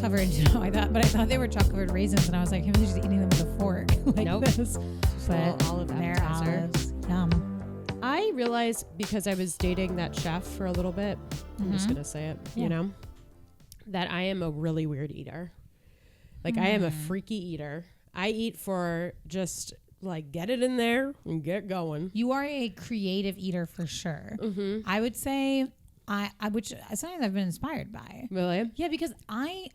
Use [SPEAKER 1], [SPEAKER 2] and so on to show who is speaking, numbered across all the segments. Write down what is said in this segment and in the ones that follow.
[SPEAKER 1] covered, I thought they were chocolate covered raisins, and I was like, maybe they're just eating them with a fork. Like
[SPEAKER 2] nope.
[SPEAKER 1] this. But
[SPEAKER 2] olive
[SPEAKER 1] they're
[SPEAKER 2] appetizer.
[SPEAKER 1] olives. Yum.
[SPEAKER 2] I realized because I was dating that chef for a little bit, I'm just going to say it, you know, that I am a really weird eater. Like I am a freaky eater. I eat for just like get it in there and get going.
[SPEAKER 1] You are a creative eater for sure. I would say which something I've been inspired by.
[SPEAKER 2] Really?
[SPEAKER 1] Yeah, because I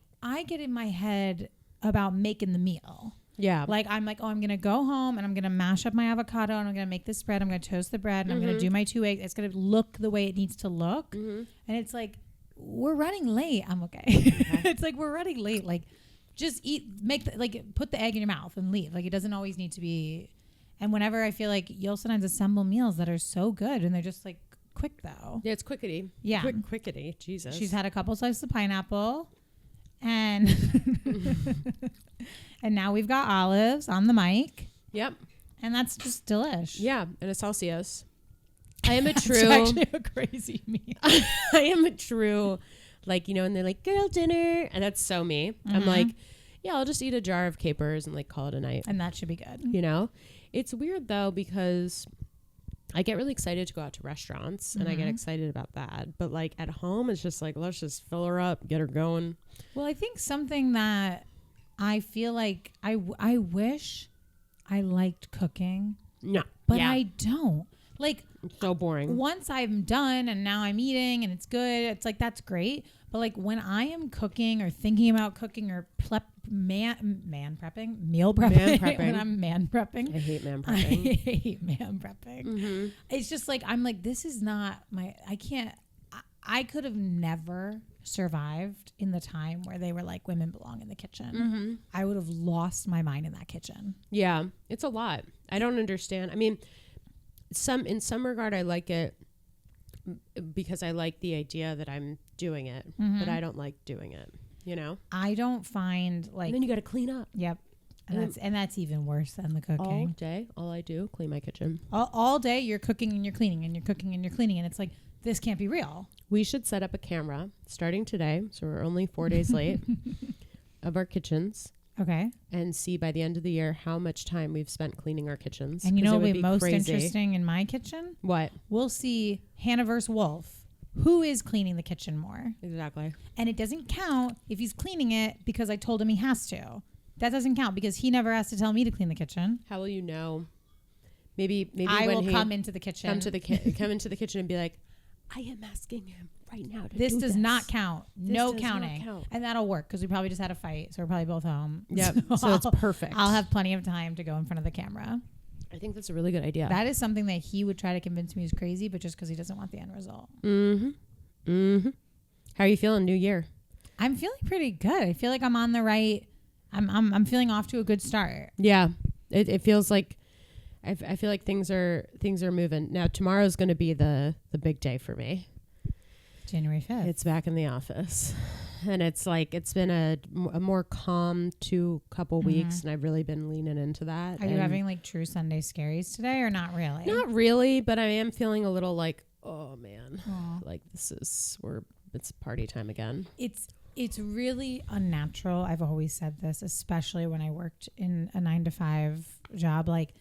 [SPEAKER 1] get in my head about making the meal.
[SPEAKER 2] Yeah.
[SPEAKER 1] Like I'm like, oh, I'm going to go home and I'm going to mash up my avocado and I'm going to make this bread. I'm going to toast the bread and I'm going to do my 2 eggs. It's going to look the way it needs to look. And it's like, we're running late. I'm okay. It's like, we're running late. Like just eat, put the egg in your mouth and leave. Like it doesn't always need to be. And whenever I feel like you'll sometimes assemble meals that are so good and they're just like quick though.
[SPEAKER 2] Yeah, it's quickety.
[SPEAKER 1] Yeah.
[SPEAKER 2] Quickety. Jesus.
[SPEAKER 1] She's had a couple slices of pineapple and and now we've got olives on the mic.
[SPEAKER 2] Yep.
[SPEAKER 1] And that's just delish.
[SPEAKER 2] Yeah, and a Celsius. I am a true.
[SPEAKER 1] It's actually a crazy meal.
[SPEAKER 2] I am a true, like, you know, and they're like, girl dinner. And that's so me. I'm like, yeah, I'll just eat a jar of capers and like call it a night.
[SPEAKER 1] And that should be good.
[SPEAKER 2] You know? It's weird though, because I get really excited to go out to restaurants and I get excited about that. But like at home, it's just like, let's just fill her up, get her going.
[SPEAKER 1] Well, I think something that I feel like I wish I liked cooking.
[SPEAKER 2] No.
[SPEAKER 1] But I don't. Like,
[SPEAKER 2] it's so boring.
[SPEAKER 1] Once I'm done and now I'm eating and it's good, it's like, that's great. But like when I am cooking or thinking about cooking or meal prepping, when I'm man prepping.
[SPEAKER 2] I hate man prepping.
[SPEAKER 1] I hate man prepping. It's just like, I'm like, this is not I could have never survived in the time where they were like, women belong in the kitchen. I would have lost my mind in that kitchen.
[SPEAKER 2] Yeah, it's a lot. I don't understand. I mean, in some regard, I like it because I like the idea that I'm doing it, but I don't like doing it. You know,
[SPEAKER 1] I don't find like.
[SPEAKER 2] And then you got to clean up.
[SPEAKER 1] Yep, and that's even worse than the cooking.
[SPEAKER 2] All day, all I do, clean my kitchen.
[SPEAKER 1] All day, you're cooking and you're cleaning and you're cooking and you're cleaning, and it's like, this can't be real.
[SPEAKER 2] We should set up a camera starting today, so we're only 4 days late, of our kitchens.
[SPEAKER 1] Okay.
[SPEAKER 2] And see by the end of the year how much time we've spent cleaning our kitchens.
[SPEAKER 1] And you know what would be most interesting in my kitchen?
[SPEAKER 2] What?
[SPEAKER 1] We'll see Hanna versus Wolf. Who is cleaning the kitchen more?
[SPEAKER 2] Exactly.
[SPEAKER 1] And it doesn't count if he's cleaning it because I told him he has to. That doesn't count because he never has to tell me to clean the kitchen.
[SPEAKER 2] How will you know? Maybe
[SPEAKER 1] I will come into the kitchen.
[SPEAKER 2] Come into the kitchen and be like, I am asking him right now to
[SPEAKER 1] this
[SPEAKER 2] do
[SPEAKER 1] does
[SPEAKER 2] this.
[SPEAKER 1] not count.
[SPEAKER 2] This
[SPEAKER 1] no
[SPEAKER 2] does
[SPEAKER 1] counting.
[SPEAKER 2] not count.
[SPEAKER 1] And that'll work because we probably just had a fight. So we're probably both home.
[SPEAKER 2] Yep. So it's perfect.
[SPEAKER 1] I'll have plenty of time to go in front of the camera.
[SPEAKER 2] I think that's a really good idea.
[SPEAKER 1] That is something that he would try to convince me is crazy, but just because he doesn't want the end result.
[SPEAKER 2] How are you feeling New Year?
[SPEAKER 1] I'm feeling pretty good. I feel like I'm on the right. I'm feeling off to a good start.
[SPEAKER 2] Yeah. It feels like I feel like things are moving. Now tomorrow's going to be the big day for me.
[SPEAKER 1] January 5th.
[SPEAKER 2] It's back in the office. And it's like, it's been a more calm couple weeks, and I've really been leaning into that.
[SPEAKER 1] Are you having like true Sunday scaries today or not really?
[SPEAKER 2] Not really, but I am feeling a little like, oh man, like it's party time again.
[SPEAKER 1] It's really unnatural. I've always said this, especially when I worked in a 9-to-5 job. Like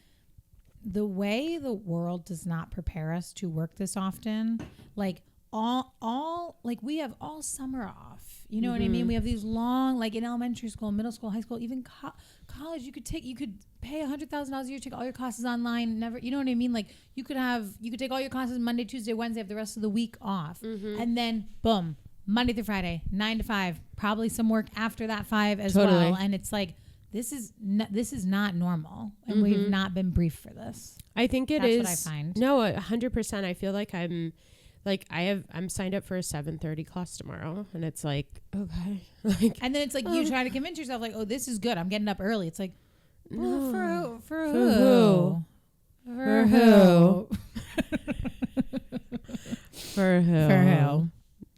[SPEAKER 1] the way the world does not prepare us to work this often, like all like we have all summer off. You know what I mean? We have these long, like in elementary school, middle school, high school, even college. You could pay $100,000 a year, take all your classes online. Never, you know what I mean? Like you could take all your classes Monday, Tuesday, Wednesday, have the rest of the week off, and then boom, Monday through Friday, 9 to 5. Probably some work after that 5 as well. And it's like this is not normal, and we've not been briefed for this.
[SPEAKER 2] I think that's
[SPEAKER 1] what I find.
[SPEAKER 2] No, 100%. I feel like I'm signed up for a 7:30 class tomorrow, and it's like, okay.
[SPEAKER 1] And then it's like you try to convince yourself like, oh, this is good. I'm getting up early. It's like,
[SPEAKER 2] no.
[SPEAKER 1] For who? For who?
[SPEAKER 2] For who?
[SPEAKER 1] For who?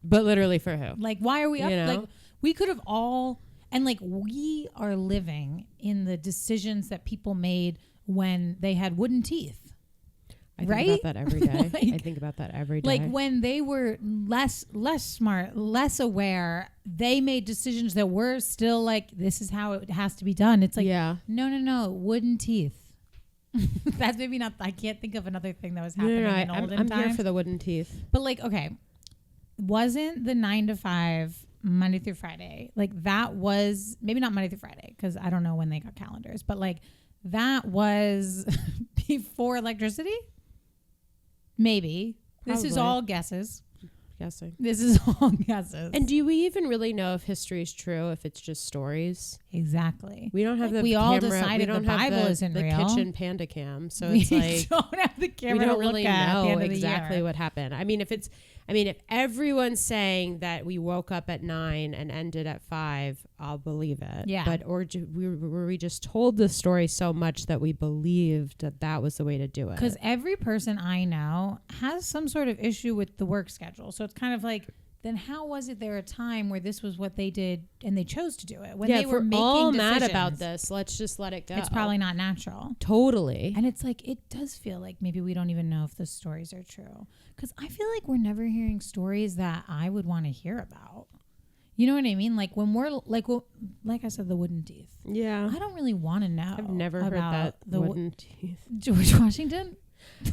[SPEAKER 2] But literally for who?
[SPEAKER 1] Like, why are we up?
[SPEAKER 2] You know?
[SPEAKER 1] Like, we could have all, and like, we are living in the decisions that people made when they had wooden teeth.
[SPEAKER 2] I
[SPEAKER 1] right?
[SPEAKER 2] think about that every day.
[SPEAKER 1] Like,
[SPEAKER 2] I think about that every day.
[SPEAKER 1] like when they were less smart, less aware, they made decisions that were still like, this is how it has to be done. It's like, no, wooden teeth. That's maybe not, I can't think of another thing that was happening in olden
[SPEAKER 2] I'm
[SPEAKER 1] times.
[SPEAKER 2] here for the wooden teeth.
[SPEAKER 1] But like, okay, wasn't the 9 to 5 Monday through Friday, like that was maybe not Monday through Friday, because I don't know when they got calendars, but like that was before electricity? Maybe. Probably. This is all guesses.
[SPEAKER 2] Guessing.
[SPEAKER 1] This is all guesses.
[SPEAKER 2] And do we even really know if history is true, if it's just stories?
[SPEAKER 1] Exactly.
[SPEAKER 2] We don't have
[SPEAKER 1] like
[SPEAKER 2] the
[SPEAKER 1] we
[SPEAKER 2] camera.
[SPEAKER 1] all decided
[SPEAKER 2] we don't
[SPEAKER 1] the
[SPEAKER 2] have
[SPEAKER 1] Bible
[SPEAKER 2] the,
[SPEAKER 1] isn't
[SPEAKER 2] the
[SPEAKER 1] real.
[SPEAKER 2] kitchen panda cam. So
[SPEAKER 1] we
[SPEAKER 2] it's like
[SPEAKER 1] don't have the camera
[SPEAKER 2] we don't
[SPEAKER 1] to
[SPEAKER 2] really
[SPEAKER 1] look at
[SPEAKER 2] know
[SPEAKER 1] at the
[SPEAKER 2] exactly
[SPEAKER 1] year.
[SPEAKER 2] what happened. I mean, if everyone's saying that we woke up at 9 and ended at 5, I'll believe it.
[SPEAKER 1] Yeah.
[SPEAKER 2] But were we just told the story so much that we believed that was the way to do it?
[SPEAKER 1] Because every person I know has some sort of issue with the work schedule. So it's kind of like, then how was it there a time where this was what they did and they chose to do it when they were making
[SPEAKER 2] all
[SPEAKER 1] decisions?
[SPEAKER 2] mad about this, let's just let it go.
[SPEAKER 1] It's probably not natural.
[SPEAKER 2] Totally.
[SPEAKER 1] And it's like, it does feel like maybe we don't even know if the stories are true. Because I feel like we're never hearing stories that I would want to hear about. You know what I mean? Like when we're like I said, the wooden teeth.
[SPEAKER 2] Yeah.
[SPEAKER 1] I don't really want to know.
[SPEAKER 2] I've never heard that. The wooden teeth.
[SPEAKER 1] George Washington?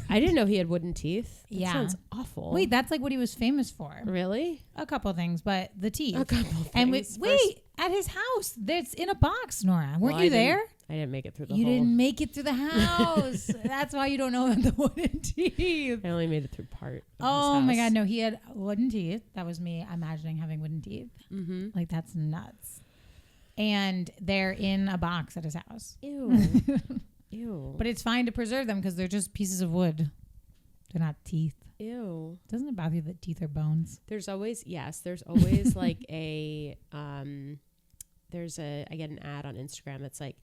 [SPEAKER 2] I didn't know he had wooden teeth. That
[SPEAKER 1] yeah.
[SPEAKER 2] sounds awful.
[SPEAKER 1] Wait, that's like what he was famous for.
[SPEAKER 2] Really?
[SPEAKER 1] A couple things, but the teeth.
[SPEAKER 2] A couple things.
[SPEAKER 1] And wait, at his house, that's in a box, Nora. Weren't you there?
[SPEAKER 2] I didn't make it through the
[SPEAKER 1] You
[SPEAKER 2] hole.
[SPEAKER 1] didn't make it through the house. That's why you don't know about the wooden teeth.
[SPEAKER 2] I only made it through part of
[SPEAKER 1] Oh
[SPEAKER 2] his
[SPEAKER 1] my
[SPEAKER 2] house.
[SPEAKER 1] God, no, he had wooden teeth. That was me imagining having wooden teeth.
[SPEAKER 2] Mm-hmm.
[SPEAKER 1] Like, that's nuts. And they're in a box at his house.
[SPEAKER 2] Ew. Ew.
[SPEAKER 1] But it's fine to preserve them because they're just pieces of wood. They're not teeth.
[SPEAKER 2] Ew.
[SPEAKER 1] Doesn't it bother you that teeth are bones?
[SPEAKER 2] There's always like I get an ad on Instagram that's like,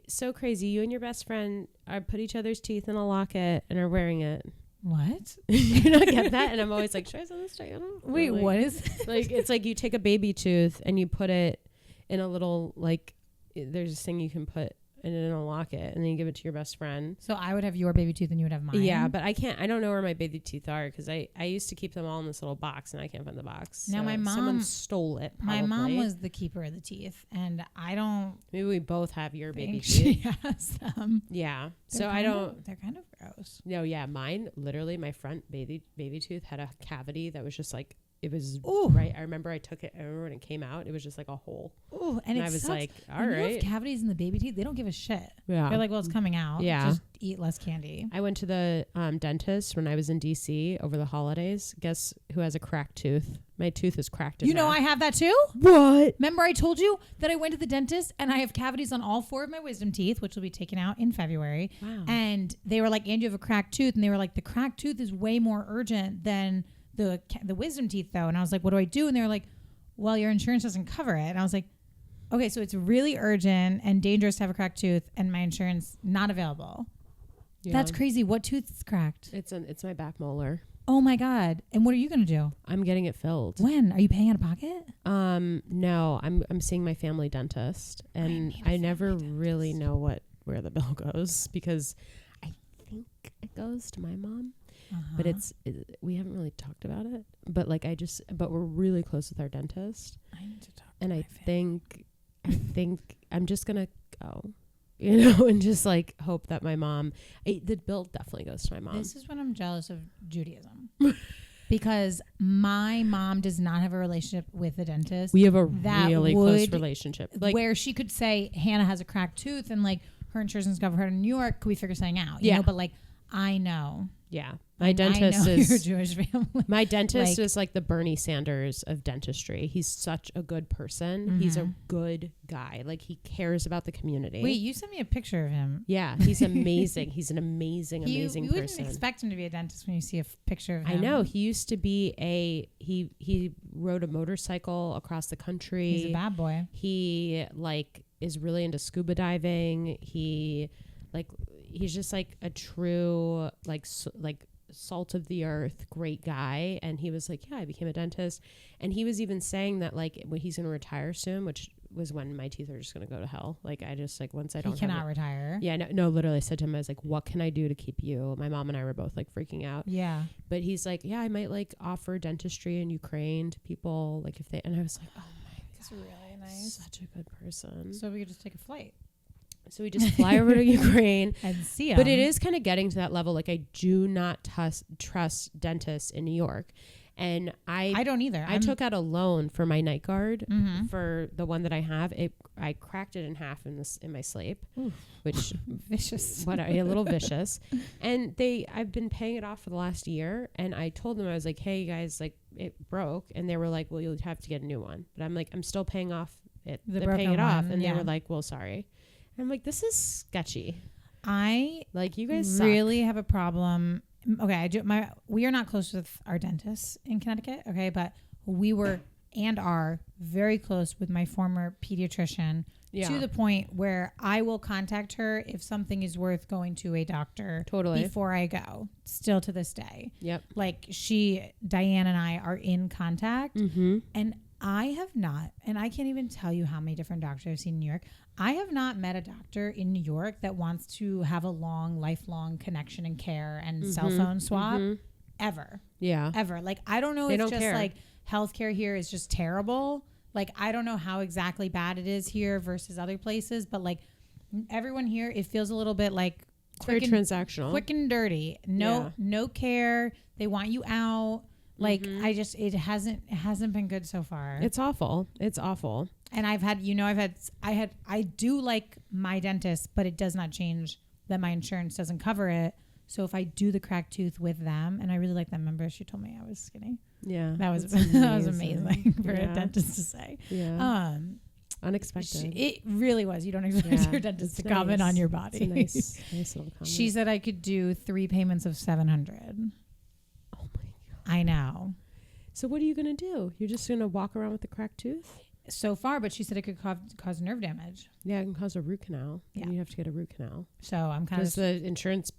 [SPEAKER 2] so crazy, you and your best friend put each other's teeth in a locket and are wearing it.
[SPEAKER 1] What?
[SPEAKER 2] You not get that? And I'm always like, should I send this to you?
[SPEAKER 1] Wait,
[SPEAKER 2] like,
[SPEAKER 1] what is this?
[SPEAKER 2] Like, it's like you take a baby tooth and you put it in a little, like, there's this thing you can put in a locket and then you give it to your best friend.
[SPEAKER 1] So I would have your baby tooth and you would have mine?
[SPEAKER 2] Yeah, but I don't know where my baby teeth are because I used to keep them all in this little box and I can't find the box.
[SPEAKER 1] Now
[SPEAKER 2] so someone stole it probably.
[SPEAKER 1] My mom was the keeper of the teeth and I don't
[SPEAKER 2] Maybe we both have your baby
[SPEAKER 1] think
[SPEAKER 2] teeth.
[SPEAKER 1] she has them.
[SPEAKER 2] Yeah.
[SPEAKER 1] They're kind of gross.
[SPEAKER 2] No, yeah, mine literally my front baby tooth had a cavity that was just like it was
[SPEAKER 1] Ooh.
[SPEAKER 2] right. I remember when it came out, it was just like a hole.
[SPEAKER 1] Ooh, and
[SPEAKER 2] I was like, all
[SPEAKER 1] when
[SPEAKER 2] right.
[SPEAKER 1] you have cavities in the baby teeth, they don't give a shit.
[SPEAKER 2] Yeah.
[SPEAKER 1] They're like, well, it's coming out.
[SPEAKER 2] Yeah.
[SPEAKER 1] Just eat less candy.
[SPEAKER 2] I went to the dentist when I was in DC over the holidays. Guess who has a cracked tooth? My tooth is cracked in
[SPEAKER 1] You know
[SPEAKER 2] half.
[SPEAKER 1] I have that too?
[SPEAKER 2] What?
[SPEAKER 1] Remember I told you that I went to the dentist and I have cavities on all 4 of my wisdom teeth, which will be taken out in February.
[SPEAKER 2] Wow.
[SPEAKER 1] And they were like, and you have a cracked tooth. And they were like, the cracked tooth is way more urgent than the wisdom teeth though. And I was like, what do I do? And they were like, well, your insurance doesn't cover it. And I was like, okay, so it's really urgent and dangerous to have a cracked tooth and my insurance not available. Yeah. That's crazy. What tooth is cracked?
[SPEAKER 2] It's my back molar.
[SPEAKER 1] Oh my God. And what are you going to do?
[SPEAKER 2] I'm getting it filled.
[SPEAKER 1] When? Are you paying out of pocket?
[SPEAKER 2] No, I'm seeing my family dentist and I never really know where the bill goes because I think it goes to my mom. But we haven't really talked about it. But but we're really close with our dentist.
[SPEAKER 1] I need to talk.
[SPEAKER 2] And I think I'm just gonna go, and just like hope that my mom. The bill definitely goes to my mom.
[SPEAKER 1] This is when I'm jealous of Judaism, because my mom does not have a relationship with a dentist.
[SPEAKER 2] We have a really close relationship,
[SPEAKER 1] where she could say Hannah has a cracked tooth and like her insurance doesn't cover her in New York. Could we figure something out? You know, but like I know.
[SPEAKER 2] Yeah. My dentist is
[SPEAKER 1] your Jewish family.
[SPEAKER 2] My dentist is like the Bernie Sanders of dentistry. He's such a good person. Mm-hmm. He's a good guy. Like he cares about the community.
[SPEAKER 1] Wait, you sent me a picture of him.
[SPEAKER 2] Yeah, he's amazing. He's an amazing person.
[SPEAKER 1] You wouldn't expect him to be a dentist when you see a picture of him.
[SPEAKER 2] I know. He used to be he rode a motorcycle across the country.
[SPEAKER 1] He's a bad boy.
[SPEAKER 2] He is really into scuba diving. He's just like a true like salt of the earth great guy. And he was like, yeah, I became a dentist. And he was even saying that like when he's gonna retire soon, which was when my teeth are just going to go to hell. Like, I just, like, once I don't
[SPEAKER 1] He cannot retire.
[SPEAKER 2] Yeah, no, literally I said to him, I was like, what can I do to keep you? My mom and I were both like freaking out.
[SPEAKER 1] Yeah.
[SPEAKER 2] But he's like, yeah, I might like offer dentistry in Ukraine to people. Like if they, and I was like, oh my God.
[SPEAKER 1] He's really nice.
[SPEAKER 2] Such a good person.
[SPEAKER 1] So we could just take a flight.
[SPEAKER 2] So we just fly over to Ukraine
[SPEAKER 1] and see him.
[SPEAKER 2] But it is kind of getting to that level. Like I do not trust dentists in New York. And I
[SPEAKER 1] don't either.
[SPEAKER 2] I took out a loan for my night guard for the one that I have. I cracked it in half in my sleep, which
[SPEAKER 1] vicious.
[SPEAKER 2] A little vicious. And I've been paying it off for the last year. And I told them, I was like, hey guys, like it broke. And they were like, well, you'll have to get a new one. But I'm like, I'm still paying off it. They're paying it off. And they were like, well, sorry. And I'm like, this is sketchy. You guys
[SPEAKER 1] really have a problem. Okay, we are not close with our dentists in Connecticut, okay, but we were and are very close with my former pediatrician to the point where I will contact her if something is worth going to a doctor before I go, still to this day.
[SPEAKER 2] Yep.
[SPEAKER 1] Like Diane and I are in contact, and I have not, and I can't even tell you how many different doctors I've seen in New York. I have not met a doctor in New York that wants to have a lifelong connection and care and cell phone swap ever.
[SPEAKER 2] Yeah.
[SPEAKER 1] Ever. Like, I don't know if just care. Like healthcare here is just terrible. Like, I don't know how exactly bad it is here versus other places, but like everyone here, it feels a little bit like
[SPEAKER 2] very transactional,
[SPEAKER 1] quick and dirty. No care. They want you out. Like it hasn't been good so far.
[SPEAKER 2] It's awful.
[SPEAKER 1] And I do like my dentist, but it does not change that my insurance doesn't cover it. So if I do the cracked tooth with them, and I really like that member, she told me I was skinny.
[SPEAKER 2] Yeah.
[SPEAKER 1] That was amazing for a dentist to say.
[SPEAKER 2] Yeah. Unexpected.
[SPEAKER 1] It really was. You don't expect your dentist to comment on your body.
[SPEAKER 2] It's a nice little comment.
[SPEAKER 1] She said I could do 3 payments of $700.
[SPEAKER 2] Oh my God.
[SPEAKER 1] I know.
[SPEAKER 2] So what are you going to do? You're just going to walk around with a cracked tooth?
[SPEAKER 1] So far, but she said it could cause nerve damage.
[SPEAKER 2] Yeah, it can cause a root canal. Yeah. You have to get a root canal.
[SPEAKER 1] So I'm kind of...
[SPEAKER 2] Does the insurance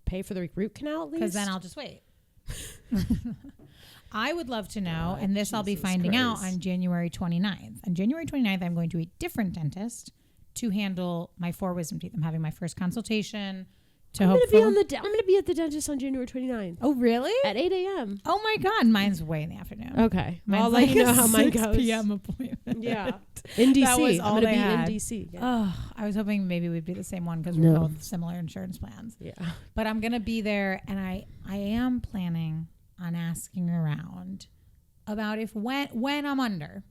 [SPEAKER 2] pay for the root canal at least?
[SPEAKER 1] Because then I'll just wait. I would love to know, and this I'll be finding out on January 29th. On January 29th, I'm going to a different dentist to handle my 4 wisdom teeth. I'm having my first consultation.
[SPEAKER 2] I'm going to be at the dentist on January 29th.
[SPEAKER 1] Oh, really?
[SPEAKER 2] At 8 a.m.
[SPEAKER 1] Oh, my God. Mine's way in the afternoon.
[SPEAKER 2] Okay.
[SPEAKER 1] Mine's
[SPEAKER 2] I'll let you know how mine goes.
[SPEAKER 1] 6 p.m. appointment.
[SPEAKER 2] Yeah. In DC.
[SPEAKER 1] That was all
[SPEAKER 2] I'm going to be
[SPEAKER 1] had.
[SPEAKER 2] in DC. Yeah.
[SPEAKER 1] Oh, I was hoping maybe we'd be the same one because we're both similar insurance plans.
[SPEAKER 2] Yeah.
[SPEAKER 1] But I'm going to be there, and I am planning on asking around about when I'm under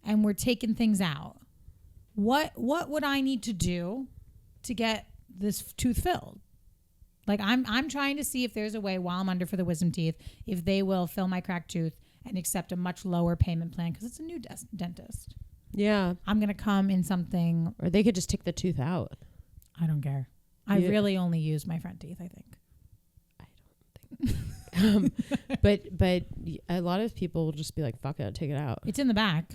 [SPEAKER 1] and we're taking things out, what would I need to do to get this tooth filled? Like I'm trying to see if there's a way while I'm under for the wisdom teeth, if they will fill my cracked tooth and accept a much lower payment plan because it's a new dentist.
[SPEAKER 2] Yeah.
[SPEAKER 1] I'm going to come in something.
[SPEAKER 2] Or they could just take the tooth out.
[SPEAKER 1] I don't care. I really only use my front teeth, I think.
[SPEAKER 2] I don't think. But a lot of people will just be like, fuck it, take it out.
[SPEAKER 1] It's in the back.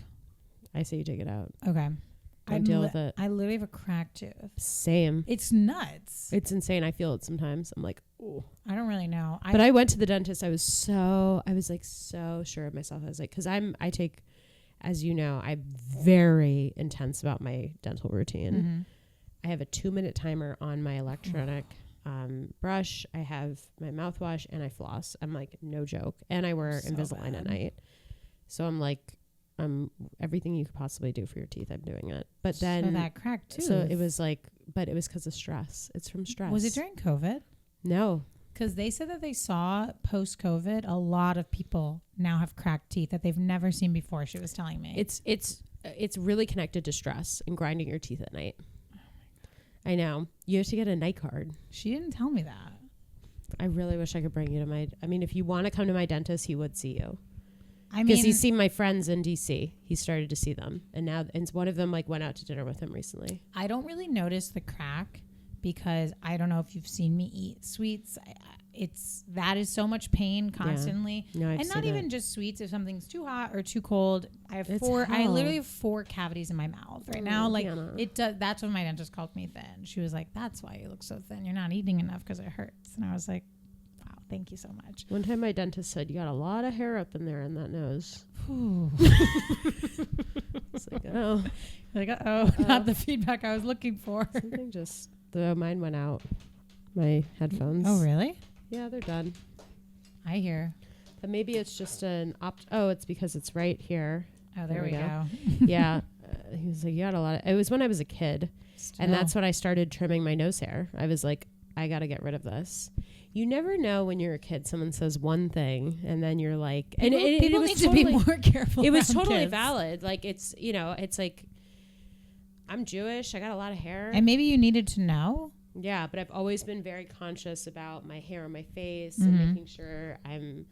[SPEAKER 2] I say you take it out.
[SPEAKER 1] Okay.
[SPEAKER 2] Don't deal with it.
[SPEAKER 1] I literally have a cracked tooth.
[SPEAKER 2] Same.
[SPEAKER 1] It's nuts.
[SPEAKER 2] It's insane. I feel it sometimes. I'm like, oh.
[SPEAKER 1] I don't really know.
[SPEAKER 2] But I went to the dentist. I was so sure of myself. I was like, because I take, as you know, I'm very intense about my dental routine. I have a 2-minute timer on my electronic brush. I have my mouthwash and I floss. I'm like, no joke. And I wear Invisalign at night. So I'm like, everything you could possibly do for your teeth, I'm doing it. But then
[SPEAKER 1] so that cracked tooth.
[SPEAKER 2] So it was like, but it was because of stress. It's from stress.
[SPEAKER 1] Was it during COVID?
[SPEAKER 2] No.
[SPEAKER 1] Because they said that they saw post-COVID a lot of people now have cracked teeth that they've never seen before. She was telling me
[SPEAKER 2] it's really connected to stress and grinding your teeth at night. Oh my God. I know. You have to get a night card.
[SPEAKER 1] She didn't tell me that.
[SPEAKER 2] I really wish I could bring you to if you want to come to my dentist, he would see you.
[SPEAKER 1] I mean,
[SPEAKER 2] because he's seen my friends in DC. He started to see them, and one of them like went out to dinner with him recently.
[SPEAKER 1] I don't really notice the crack because I don't know if you've seen me eat sweets. That is so much pain constantly, and not even just sweets. If something's too hot or too cold, I literally have 4 cavities in my mouth right now. Like it does. That's when my dentist called me thin. She was like, "That's why you look so thin. You're not eating enough because it hurts." And I was like, thank you so much.
[SPEAKER 2] One time my dentist said, you got a lot of hair up in there in that nose.
[SPEAKER 1] It's
[SPEAKER 2] like, oh.
[SPEAKER 1] Like, not the feedback I was looking for.
[SPEAKER 2] Something mine went out. My headphones.
[SPEAKER 1] Oh, really?
[SPEAKER 2] Yeah, they're done.
[SPEAKER 1] I hear.
[SPEAKER 2] But maybe it's just it's because it's right here.
[SPEAKER 1] Oh, there we go.
[SPEAKER 2] Yeah. He was like, you got a lot of, it was when I was a kid. Still. And that's when I started trimming my nose hair. I was like, I got to get rid of this. You never know when you're a kid. Someone says one thing and then you're like,
[SPEAKER 1] people need to be more careful.
[SPEAKER 2] It was totally
[SPEAKER 1] kids.
[SPEAKER 2] valid. Like it's like, I'm Jewish. I got a lot of hair.
[SPEAKER 1] And maybe you needed to know.
[SPEAKER 2] Yeah. But I've always been very conscious about my hair on my face and making sure I'm,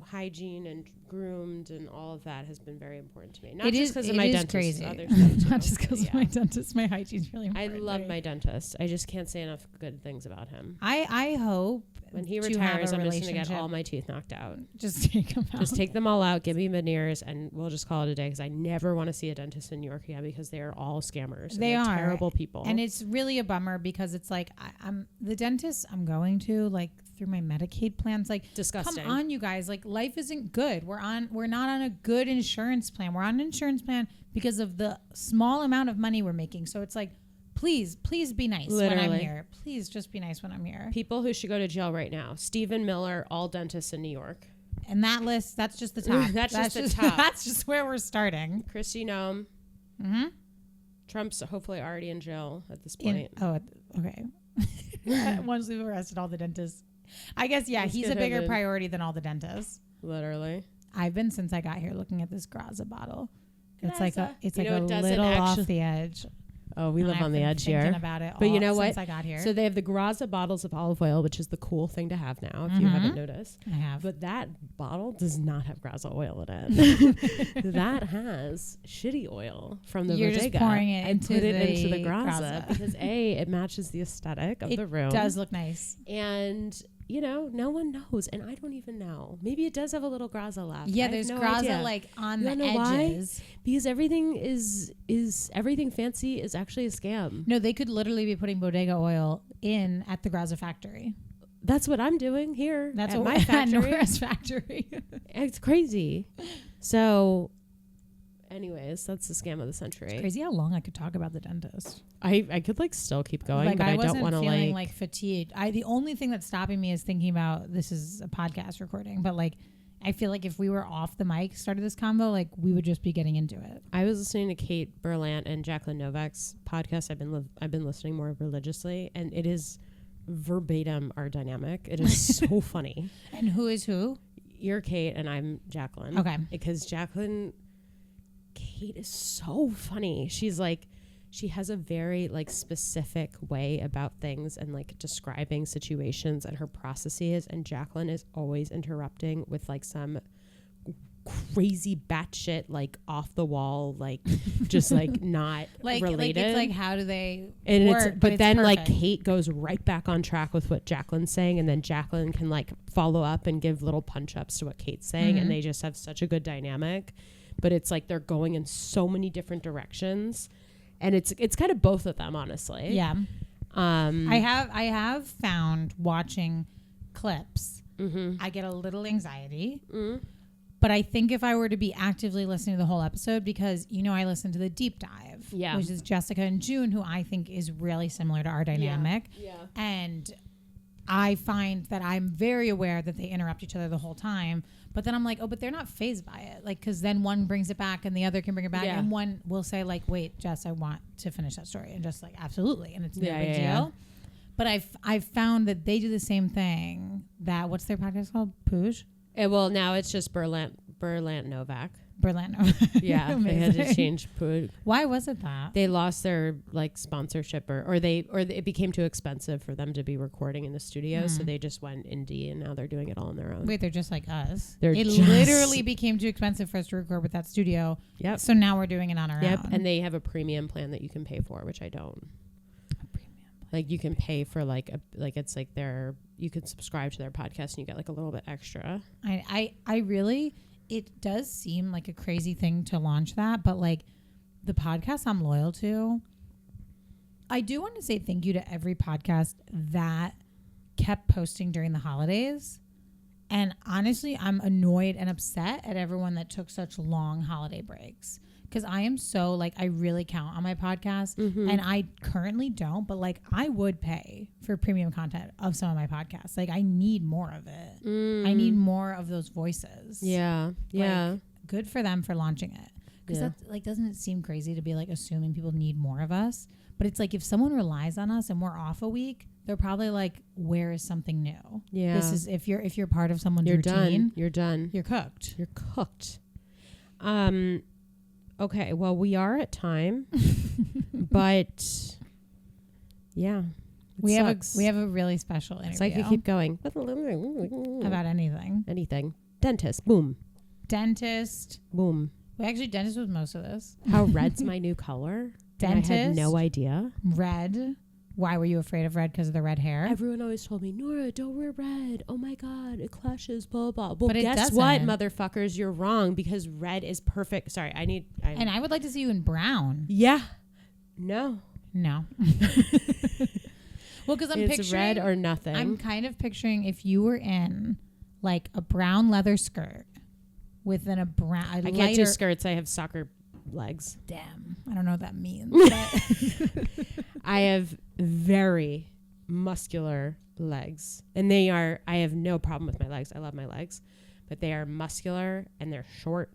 [SPEAKER 2] hygiene and groomed and all of that has been very important to me. Not just because of my dentist.
[SPEAKER 1] Crazy.
[SPEAKER 2] Other stuff
[SPEAKER 1] Not just because of my dentist. My hygiene's really important.
[SPEAKER 2] I love my dentist. I just can't say enough good things about him.
[SPEAKER 1] I hope
[SPEAKER 2] when he retires, I'm just going to get all my teeth knocked out.
[SPEAKER 1] Just take them out.
[SPEAKER 2] Just take them all out, give me veneers, and we'll just call it a day because I never want to see a dentist in New York again because they are all scammers.
[SPEAKER 1] They are
[SPEAKER 2] terrible people.
[SPEAKER 1] And it's really a bummer because it's like I'm the dentist I'm going to like through my Medicaid plans. Like,
[SPEAKER 2] disgusting.
[SPEAKER 1] Come on, you guys. Like, life isn't good. We're not on a good insurance plan. We're on an insurance plan because of the small amount of money we're making. So it's like, please be nice when I'm here. Please just be nice when I'm here.
[SPEAKER 2] People who should go to jail right now. Stephen Miller, all dentists in New York.
[SPEAKER 1] And that list, that's just the top.
[SPEAKER 2] that's just the top.
[SPEAKER 1] That's just where we're starting.
[SPEAKER 2] Kristi Noem.
[SPEAKER 1] Mm-hmm.
[SPEAKER 2] Trump's hopefully already in jail at this point.
[SPEAKER 1] Okay. Once we've arrested all the dentists. I guess, he's a bigger priority than all the dentists.
[SPEAKER 2] Literally.
[SPEAKER 1] I've been since I got here looking at this Graza bottle. It's like a
[SPEAKER 2] it
[SPEAKER 1] little off the edge.
[SPEAKER 2] Oh, we live on the edge here.
[SPEAKER 1] About it
[SPEAKER 2] but you know what?
[SPEAKER 1] Since I got here.
[SPEAKER 2] So they have the Graza bottles of olive oil, which is the cool thing to have now, if you haven't noticed.
[SPEAKER 1] I have.
[SPEAKER 2] But that bottle does not have Graza oil in it. That has shitty oil from the
[SPEAKER 1] You're
[SPEAKER 2] bodega.
[SPEAKER 1] Just pouring it
[SPEAKER 2] and put it into the
[SPEAKER 1] Graza.
[SPEAKER 2] because it matches the aesthetic of the room.
[SPEAKER 1] It does look nice.
[SPEAKER 2] And no one knows, and I don't even know. Maybe it does have a little Graza left.
[SPEAKER 1] Yeah, there's Graza like on the edges.
[SPEAKER 2] Why? Because everything everything fancy is actually a scam.
[SPEAKER 1] No, they could literally be putting bodega oil in at the Graza factory.
[SPEAKER 2] That's what I'm doing here.
[SPEAKER 1] That's
[SPEAKER 2] at my factory.
[SPEAKER 1] At Nora's factory.
[SPEAKER 2] It's crazy. So, anyways, that's the scam of the century.
[SPEAKER 1] It's crazy how long I could talk about the dentist.
[SPEAKER 2] I could still keep going, but I don't want to
[SPEAKER 1] feeling like fatigued. The only thing that's stopping me is thinking about this is a podcast recording, but I feel like if we were off the mic, started this convo, we would just be getting into it.
[SPEAKER 2] I was listening to Kate Berlant and Jacqueline Novak's podcast. I've been listening more religiously, and it is verbatim our dynamic. It is so funny.
[SPEAKER 1] And who is who?
[SPEAKER 2] You're Kate, and I'm Jacqueline.
[SPEAKER 1] Okay.
[SPEAKER 2] Because Kate is so funny. She has a very specific way about things and describing situations and her processes, and Jacqueline is always interrupting with some crazy batshit off the wall just not related.
[SPEAKER 1] It's how do they
[SPEAKER 2] and
[SPEAKER 1] work?
[SPEAKER 2] But then Kate goes right back on track with what Jacqueline's saying, and then Jacqueline can follow up and give little punch ups to what Kate's saying, and they just have such a good dynamic. But it's they're going in so many different directions. And it's kind of both of them, honestly.
[SPEAKER 1] Yeah. I have found watching clips, I get a little anxiety. But I think if I were to be actively listening to the whole episode, because I listen to the deep dive, which is Jessica and June, who I think is really similar to our dynamic. Yeah. And I find that I'm very aware that they interrupt each other the whole time. But then I'm like, but they're not fazed by it. Because then one brings it back and the other can bring it back. Yeah. And one will say wait, Jess, I want to finish that story. And just absolutely. And it's no big deal. Yeah. But I've found that they do the same thing. What's their podcast called? Pooge?
[SPEAKER 2] Well, now it's just Berlant Novak.
[SPEAKER 1] Berlant Novak.
[SPEAKER 2] Yeah, they had to change Pooge.
[SPEAKER 1] Why was it that?
[SPEAKER 2] They lost their sponsorship or it became too expensive for them to be recording in the studio, so they just went indie and now they're doing it all on their own.
[SPEAKER 1] Wait, they're just like us. It literally became too expensive for us to record with that studio. Yep. So now we're doing it on our own.
[SPEAKER 2] And they have a premium plan that you can pay for, which I don't. You can pay for you can subscribe to their podcast and you get a little bit extra.
[SPEAKER 1] I really, it does seem like a crazy thing to launch that, but the podcast I'm loyal to, I do want to say thank you to every podcast that kept posting during the holidays And honestly, I'm annoyed and upset at everyone that took such long holiday breaks. Because I am so like, I really count on my podcast, and I currently don't, but like I would pay for premium content of some of my podcasts. Like I need more of it. I need more of those voices.
[SPEAKER 2] Yeah. Yeah.
[SPEAKER 1] Like, good for them for launching it. Because that like, doesn't it seem crazy to be like assuming people need more of us? But it's like if someone relies on us and we're off a week, they're probably like, where is something new?
[SPEAKER 2] Yeah.
[SPEAKER 1] This is if you're part of someone's routine.
[SPEAKER 2] You're done.
[SPEAKER 1] You're cooked.
[SPEAKER 2] You're cooked. Okay, well, we are at time, but yeah,
[SPEAKER 1] we have a really special interview.
[SPEAKER 2] It's like you keep going
[SPEAKER 1] about anything.
[SPEAKER 2] Anything. Dentist. Boom.
[SPEAKER 1] Dentist.
[SPEAKER 2] Boom.
[SPEAKER 1] Well, actually, dentist was most of this.
[SPEAKER 2] How red's my new color?
[SPEAKER 1] Dentist.
[SPEAKER 2] I had no idea.
[SPEAKER 1] Red. Why were you afraid of red? Because of the red hair?
[SPEAKER 2] Everyone always told me, Nora, don't wear red. Oh my God, it clashes, blah, blah. Well,
[SPEAKER 1] but
[SPEAKER 2] guess what, motherfuckers? You're wrong because red is perfect. Sorry,
[SPEAKER 1] and I would like to see you in brown.
[SPEAKER 2] Yeah. No.
[SPEAKER 1] Well, because
[SPEAKER 2] it's
[SPEAKER 1] picturing
[SPEAKER 2] red or nothing.
[SPEAKER 1] I'm kind of picturing if you were in like a brown leather skirt with a brown.
[SPEAKER 2] I can't do skirts. I have soccer legs.
[SPEAKER 1] Damn. I don't know what that means.
[SPEAKER 2] I have very muscular legs, and I have no problem with my legs. I love my legs, but they are muscular and they're short,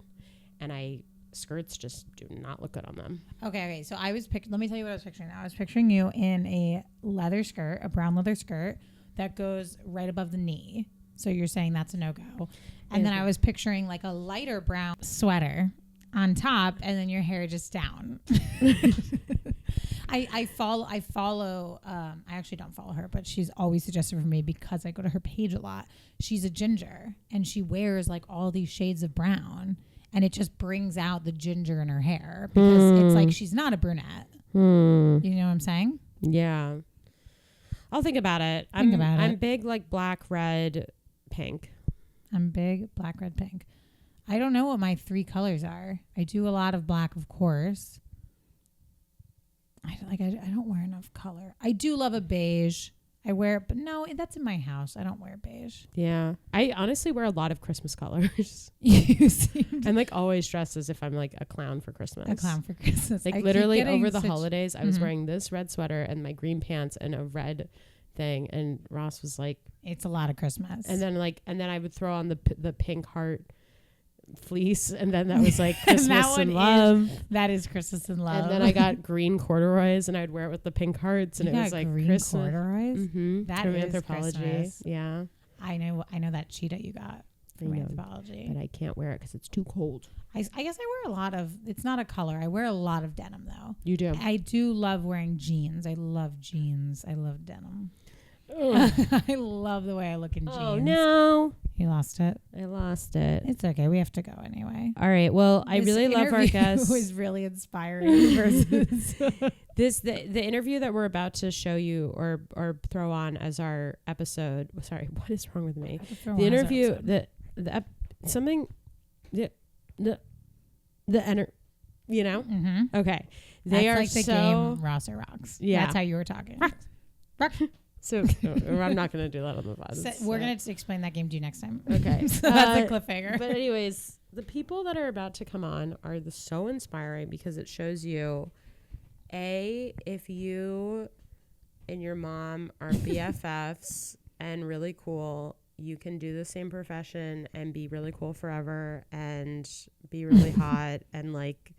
[SPEAKER 2] and skirts just do not look good on them.
[SPEAKER 1] Okay. So let me tell you what I was picturing now. I was picturing you in a leather skirt, a brown leather skirt that goes right above the knee. So you're saying that's a no-go. And then I was picturing like a lighter brown sweater on top, and then your hair just down. I follow I actually don't follow her, but she's always suggested for me because I go to her page a lot. She's a ginger, and she wears like all these shades of brown, and it just brings out the ginger in her hair because it's like she's not a brunette. You know what I'm saying?
[SPEAKER 2] Yeah. I'll think about it. I'm big like black, red, pink.
[SPEAKER 1] I'm big black, red, pink. I don't know what my 3 colors are. I do a lot of black, of course. I don't wear enough color. I do love a beige. I wear it, but no, that's in my house. I don't wear beige.
[SPEAKER 2] Yeah. I honestly wear a lot of Christmas colors. I'm like always dressed as if I'm like a clown for Christmas.
[SPEAKER 1] A clown for Christmas.
[SPEAKER 2] Like literally over the holidays, I was wearing this red sweater and my green pants and a red thing. And Ross was like,
[SPEAKER 1] it's a lot of Christmas.
[SPEAKER 2] And then I would throw on the pink heart fleece, and then that was like Christmas and love.
[SPEAKER 1] That is Christmas and love.
[SPEAKER 2] And then I got green corduroys, and I'd wear it with the pink hearts, and it was like
[SPEAKER 1] green
[SPEAKER 2] Christmas
[SPEAKER 1] corduroys.
[SPEAKER 2] That
[SPEAKER 1] from
[SPEAKER 2] is
[SPEAKER 1] Anthropology.
[SPEAKER 2] Christmas. Yeah,
[SPEAKER 1] I know that cheetah you got from Anthropology,
[SPEAKER 2] but I can't wear it because it's too cold.
[SPEAKER 1] I guess I wear a lot of. It's not a color. I wear a lot of denim though.
[SPEAKER 2] You do.
[SPEAKER 1] I do love wearing jeans. I love jeans. I love denim. I love the way I look in jeans.
[SPEAKER 2] Oh no.
[SPEAKER 1] You lost it.
[SPEAKER 2] I lost it.
[SPEAKER 1] It's okay. We have to go anyway.
[SPEAKER 2] All right. Well, I really love our guests.
[SPEAKER 1] It was really inspiring. Versus
[SPEAKER 2] the interview that we're about to show you or throw on as our episode. Sorry, what is wrong with me? The interview you know.
[SPEAKER 1] Mm-hmm.
[SPEAKER 2] Okay.
[SPEAKER 1] They are like the game Ross or Rocks.
[SPEAKER 2] Yeah,
[SPEAKER 1] that's how you were talking. Rock.
[SPEAKER 2] So I'm not going to do that on the pod.
[SPEAKER 1] So we're going to explain that game to you next time.
[SPEAKER 2] Okay.
[SPEAKER 1] So that's a cliffhanger.
[SPEAKER 2] But anyways, the people that are about to come on are so inspiring because it shows you, if you and your mom are BFFs and really cool, you can do the same profession and be really cool forever and be really hot and like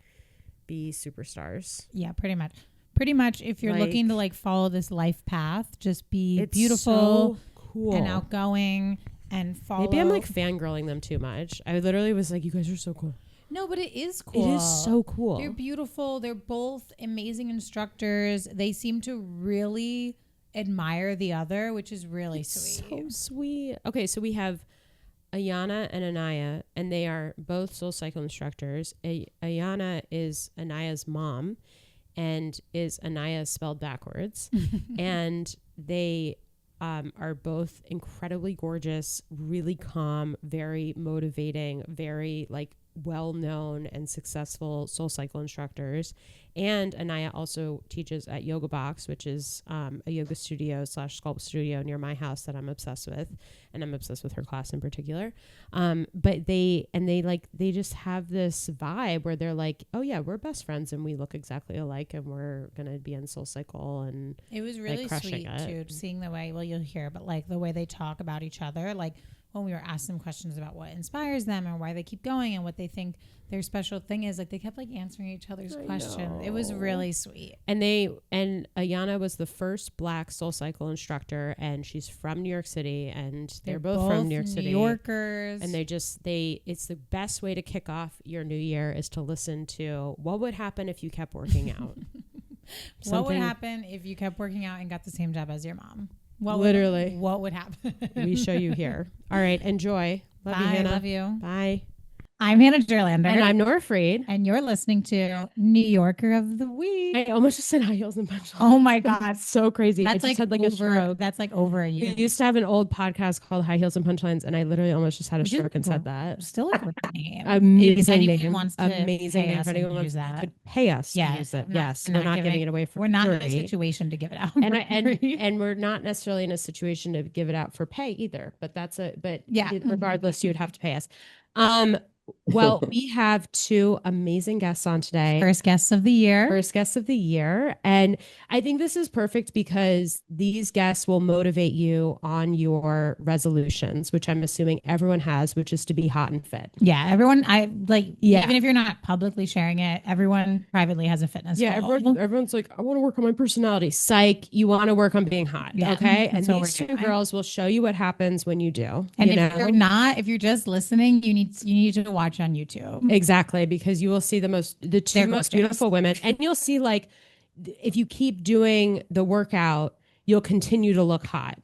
[SPEAKER 2] be superstars.
[SPEAKER 1] Yeah, pretty much. Pretty much, if you're looking to like follow this life path, just be beautiful,
[SPEAKER 2] so cool,
[SPEAKER 1] and outgoing, and follow.
[SPEAKER 2] Maybe I'm like fangirling them too much. I literally was like, "You guys are so cool."
[SPEAKER 1] No, but it is cool.
[SPEAKER 2] It is so cool.
[SPEAKER 1] They're beautiful. They're both amazing instructors. They seem to really admire the other, which is really sweet.
[SPEAKER 2] So sweet. Okay, so we have Ayana and Anaya, and they are both SoulCycle instructors. Ayana is Anaya's mom. And is Anaya spelled backwards. And they are both incredibly gorgeous, really calm, very motivating, very like well-known and successful SoulCycle instructors. And Anaya also teaches at Yoga Box, which is a yoga studio / sculpt studio near my house that I'm obsessed with, and I'm obsessed with her class in particular. But they just have this vibe where they're like, oh yeah, we're best friends and we look exactly alike, and we're gonna be in SoulCycle. And
[SPEAKER 1] it was really sweet too, seeing the way, well, you'll hear, but like the way they talk about each other, like when we were asking them questions about what inspires them and why they keep going and what they think their special thing is, like they kept like answering each other's questions. It was really sweet.
[SPEAKER 2] And Ayana was the first Black SoulCycle instructor, and she's from New York City, and they're both from New York City.
[SPEAKER 1] New Yorkers.
[SPEAKER 2] And it's the best way to kick off your new year is to listen to what would happen if you kept working out.
[SPEAKER 1] What would happen if you kept working out and got the same job as your mom? What would happen?
[SPEAKER 2] We show you here. All right. Enjoy. Love
[SPEAKER 1] Bye,
[SPEAKER 2] you, Hannah.
[SPEAKER 1] Love you.
[SPEAKER 2] Bye.
[SPEAKER 1] I'm Hanna Gerlander.
[SPEAKER 2] And I'm Nora Fried.
[SPEAKER 1] And you're listening to New Yorker of the Week.
[SPEAKER 2] I almost just said high heels and punchlines.
[SPEAKER 1] Oh my God.
[SPEAKER 2] So crazy.
[SPEAKER 1] That's like
[SPEAKER 2] a stroke.
[SPEAKER 1] That's like over a year.
[SPEAKER 2] We used to have an old podcast called High Heels and Punchlines, and I literally almost just had a stroke and said that.
[SPEAKER 1] Still a great name.
[SPEAKER 2] Amazing name.
[SPEAKER 1] Wants to
[SPEAKER 2] amazing name.
[SPEAKER 1] If anyone wants
[SPEAKER 2] to pay us to use it. Yes. We're not giving it away for free.
[SPEAKER 1] We're not in a situation to give it out.
[SPEAKER 2] And we're not necessarily in a situation to give it out for pay either. But regardless, you would have to pay us. Well, we have two amazing guests on today.
[SPEAKER 1] First guests of the year.
[SPEAKER 2] And I think this is perfect because these guests will motivate you on your resolutions, which I'm assuming everyone has, which is to be hot and fit.
[SPEAKER 1] Yeah. Everyone, even if you're not publicly sharing it, everyone privately has a fitness goal.
[SPEAKER 2] Everyone's like, I want to work on my personality. Psych, you want to work on being hot. Yeah, okay. And these two girls will show you what happens when you do.
[SPEAKER 1] And if you're just listening, you need to watch on YouTube.
[SPEAKER 2] Exactly, because you will see the two most beautiful women, and you'll see, like, if you keep doing the workout, you'll continue to look hot.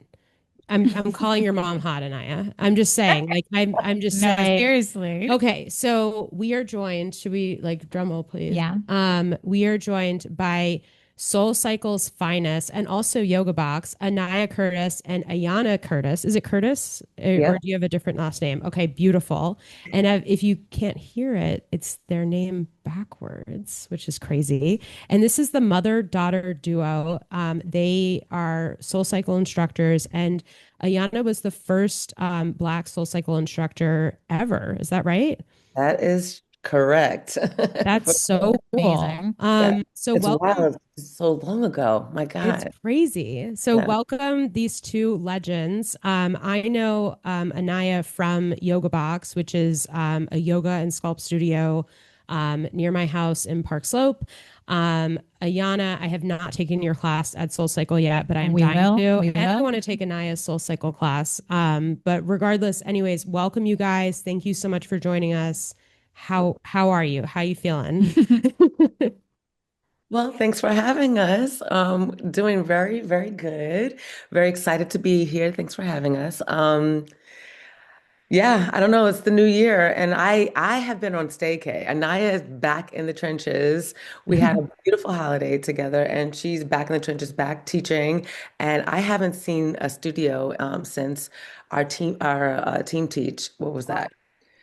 [SPEAKER 2] I'm calling your mom hot, Anaya. I'm just saying, like, I'm just saying.
[SPEAKER 1] Seriously.
[SPEAKER 2] Okay, so we are joined. Should we, like, drum roll, please?
[SPEAKER 1] Yeah.
[SPEAKER 2] We are joined by SoulCycle's finest and also Yoga Box, Anaya Curtis and Ayana Curtis. Is it Curtis?
[SPEAKER 3] Yeah.
[SPEAKER 2] Or do you have a different last name? Okay, beautiful. And if you can't hear it, it's their name backwards, which is crazy. And this is the mother-daughter duo. They are SoulCycle instructors, and Ayana was the first Black SoulCycle instructor ever. Is that right?
[SPEAKER 3] That is correct.
[SPEAKER 2] That's so cool.
[SPEAKER 3] Amazing.
[SPEAKER 2] So
[SPEAKER 3] it's
[SPEAKER 2] welcome.
[SPEAKER 3] wild. It's so long ago. My God.
[SPEAKER 2] It's crazy. So welcome these two legends. I know Anaya from Yoga Box, which is a yoga and sculpt studio near my house in Park Slope. Ayana, I have not taken your class at SoulCycle yet, but I'm dying to. And I want to take Anaya's SoulCycle class. But regardless, anyways, welcome you guys. Thank you so much for joining us. How are you? How are you feeling?
[SPEAKER 3] Well, thanks for having us. Doing very, very good. Very excited to be here. Thanks for having us. Yeah, I don't know. It's the new year, and I have been on staycay. Anaya is back in the trenches. We had a beautiful holiday together, and she's back in the trenches, back teaching. And I haven't seen a studio since our team teach. What was that?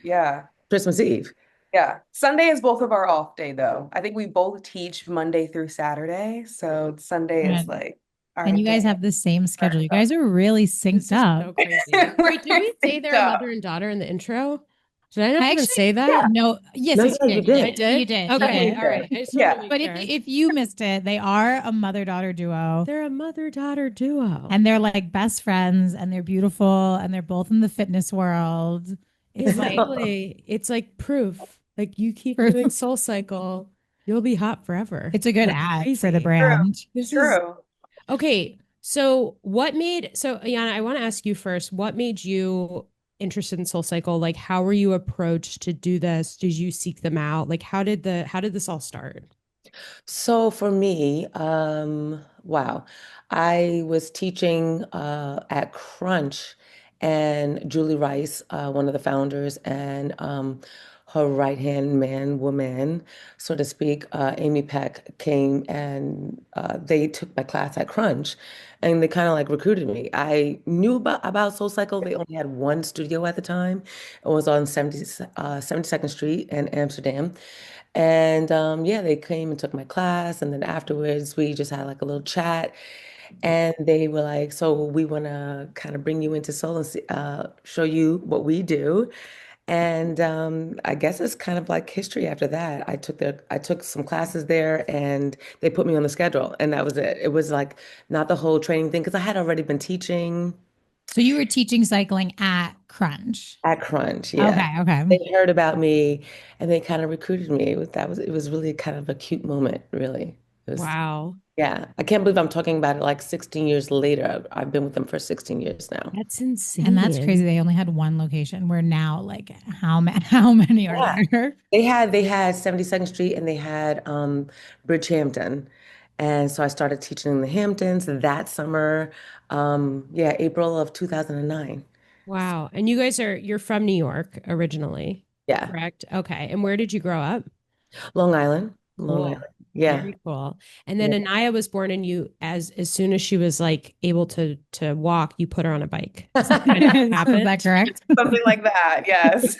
[SPEAKER 4] Yeah.
[SPEAKER 3] Christmas Eve.
[SPEAKER 4] Yeah. Sunday is both of our off day, though. I think we both teach Monday through Saturday. So Sunday is like our
[SPEAKER 1] And you guys
[SPEAKER 4] day.
[SPEAKER 1] have the same schedule. You guys are really synced up.
[SPEAKER 2] So crazy. Wait, did we say they're a mother and daughter in the intro? Did I not even say that?
[SPEAKER 4] Yeah.
[SPEAKER 1] No. Yes,
[SPEAKER 3] No,
[SPEAKER 1] you
[SPEAKER 3] you
[SPEAKER 1] did.
[SPEAKER 3] did.
[SPEAKER 2] I did?
[SPEAKER 1] You did.
[SPEAKER 2] Okay.
[SPEAKER 1] You did.
[SPEAKER 2] All right. I just
[SPEAKER 4] Yeah.
[SPEAKER 2] wanted to
[SPEAKER 1] But
[SPEAKER 2] make sure.
[SPEAKER 1] if you missed it, they are a mother-daughter duo.
[SPEAKER 2] They're a mother-daughter duo.
[SPEAKER 1] And they're like best friends, and they're beautiful, and they're both in the fitness world. It's like
[SPEAKER 2] Exactly. It's like proof. Like, you keep doing SoulCycle, you'll be hot forever.
[SPEAKER 1] it's a good ad for the brand.
[SPEAKER 2] This is
[SPEAKER 4] True.
[SPEAKER 2] okay. So Ayana, I want to ask you first, what made you interested in SoulCycle? Like, how were you approached to do this? Did you seek them out? Like, how did this all start?
[SPEAKER 3] So for me, wow, I was teaching at Crunch, and Julie Rice, one of the founders, and her right-hand man, woman, so to speak, Amy Peck came and they took my class at Crunch and they kind of like recruited me. I knew about SoulCycle. They only had one studio at the time. It was on 72nd Street in Amsterdam. And yeah, they came and took my class. And then afterwards, we just had like a little chat. And they were like, so we want to kind of bring you into Soul and show you what we do. And I guess it's kind of like history after that. I took some classes there and they put me on the schedule and that was it. It was like not the whole training thing because I had already been teaching
[SPEAKER 1] So you were teaching cycling at Crunch.
[SPEAKER 3] at Crunch. Yeah.
[SPEAKER 1] Okay, okay.
[SPEAKER 3] They heard about me and they kind of recruited me. It was really kind of a cute moment, really. It was
[SPEAKER 2] Wow.
[SPEAKER 3] yeah. I can't believe I'm talking about it like 16 years later. I've been with them for 16 years now.
[SPEAKER 2] That's insane.
[SPEAKER 1] And that's crazy. They only had one location. Where now, like, how many are
[SPEAKER 3] Yeah.
[SPEAKER 1] there?
[SPEAKER 3] They had 72nd Street and they had Bridgehampton. And so I started teaching in the Hamptons that summer. Yeah, April of 2009.
[SPEAKER 2] Wow. And you guys you're from New York originally,
[SPEAKER 3] Yeah.
[SPEAKER 2] correct? Okay. And where did you grow up?
[SPEAKER 3] Long Island. Long
[SPEAKER 2] Cool.
[SPEAKER 3] Island. Yeah.
[SPEAKER 2] Very cool. And then
[SPEAKER 3] Yeah.
[SPEAKER 2] Anaya was born and you as soon as she was like able to walk, you put her on a bike. Is that kind of
[SPEAKER 1] Is
[SPEAKER 2] happened?
[SPEAKER 1] that correct?
[SPEAKER 4] Something like that. Yes.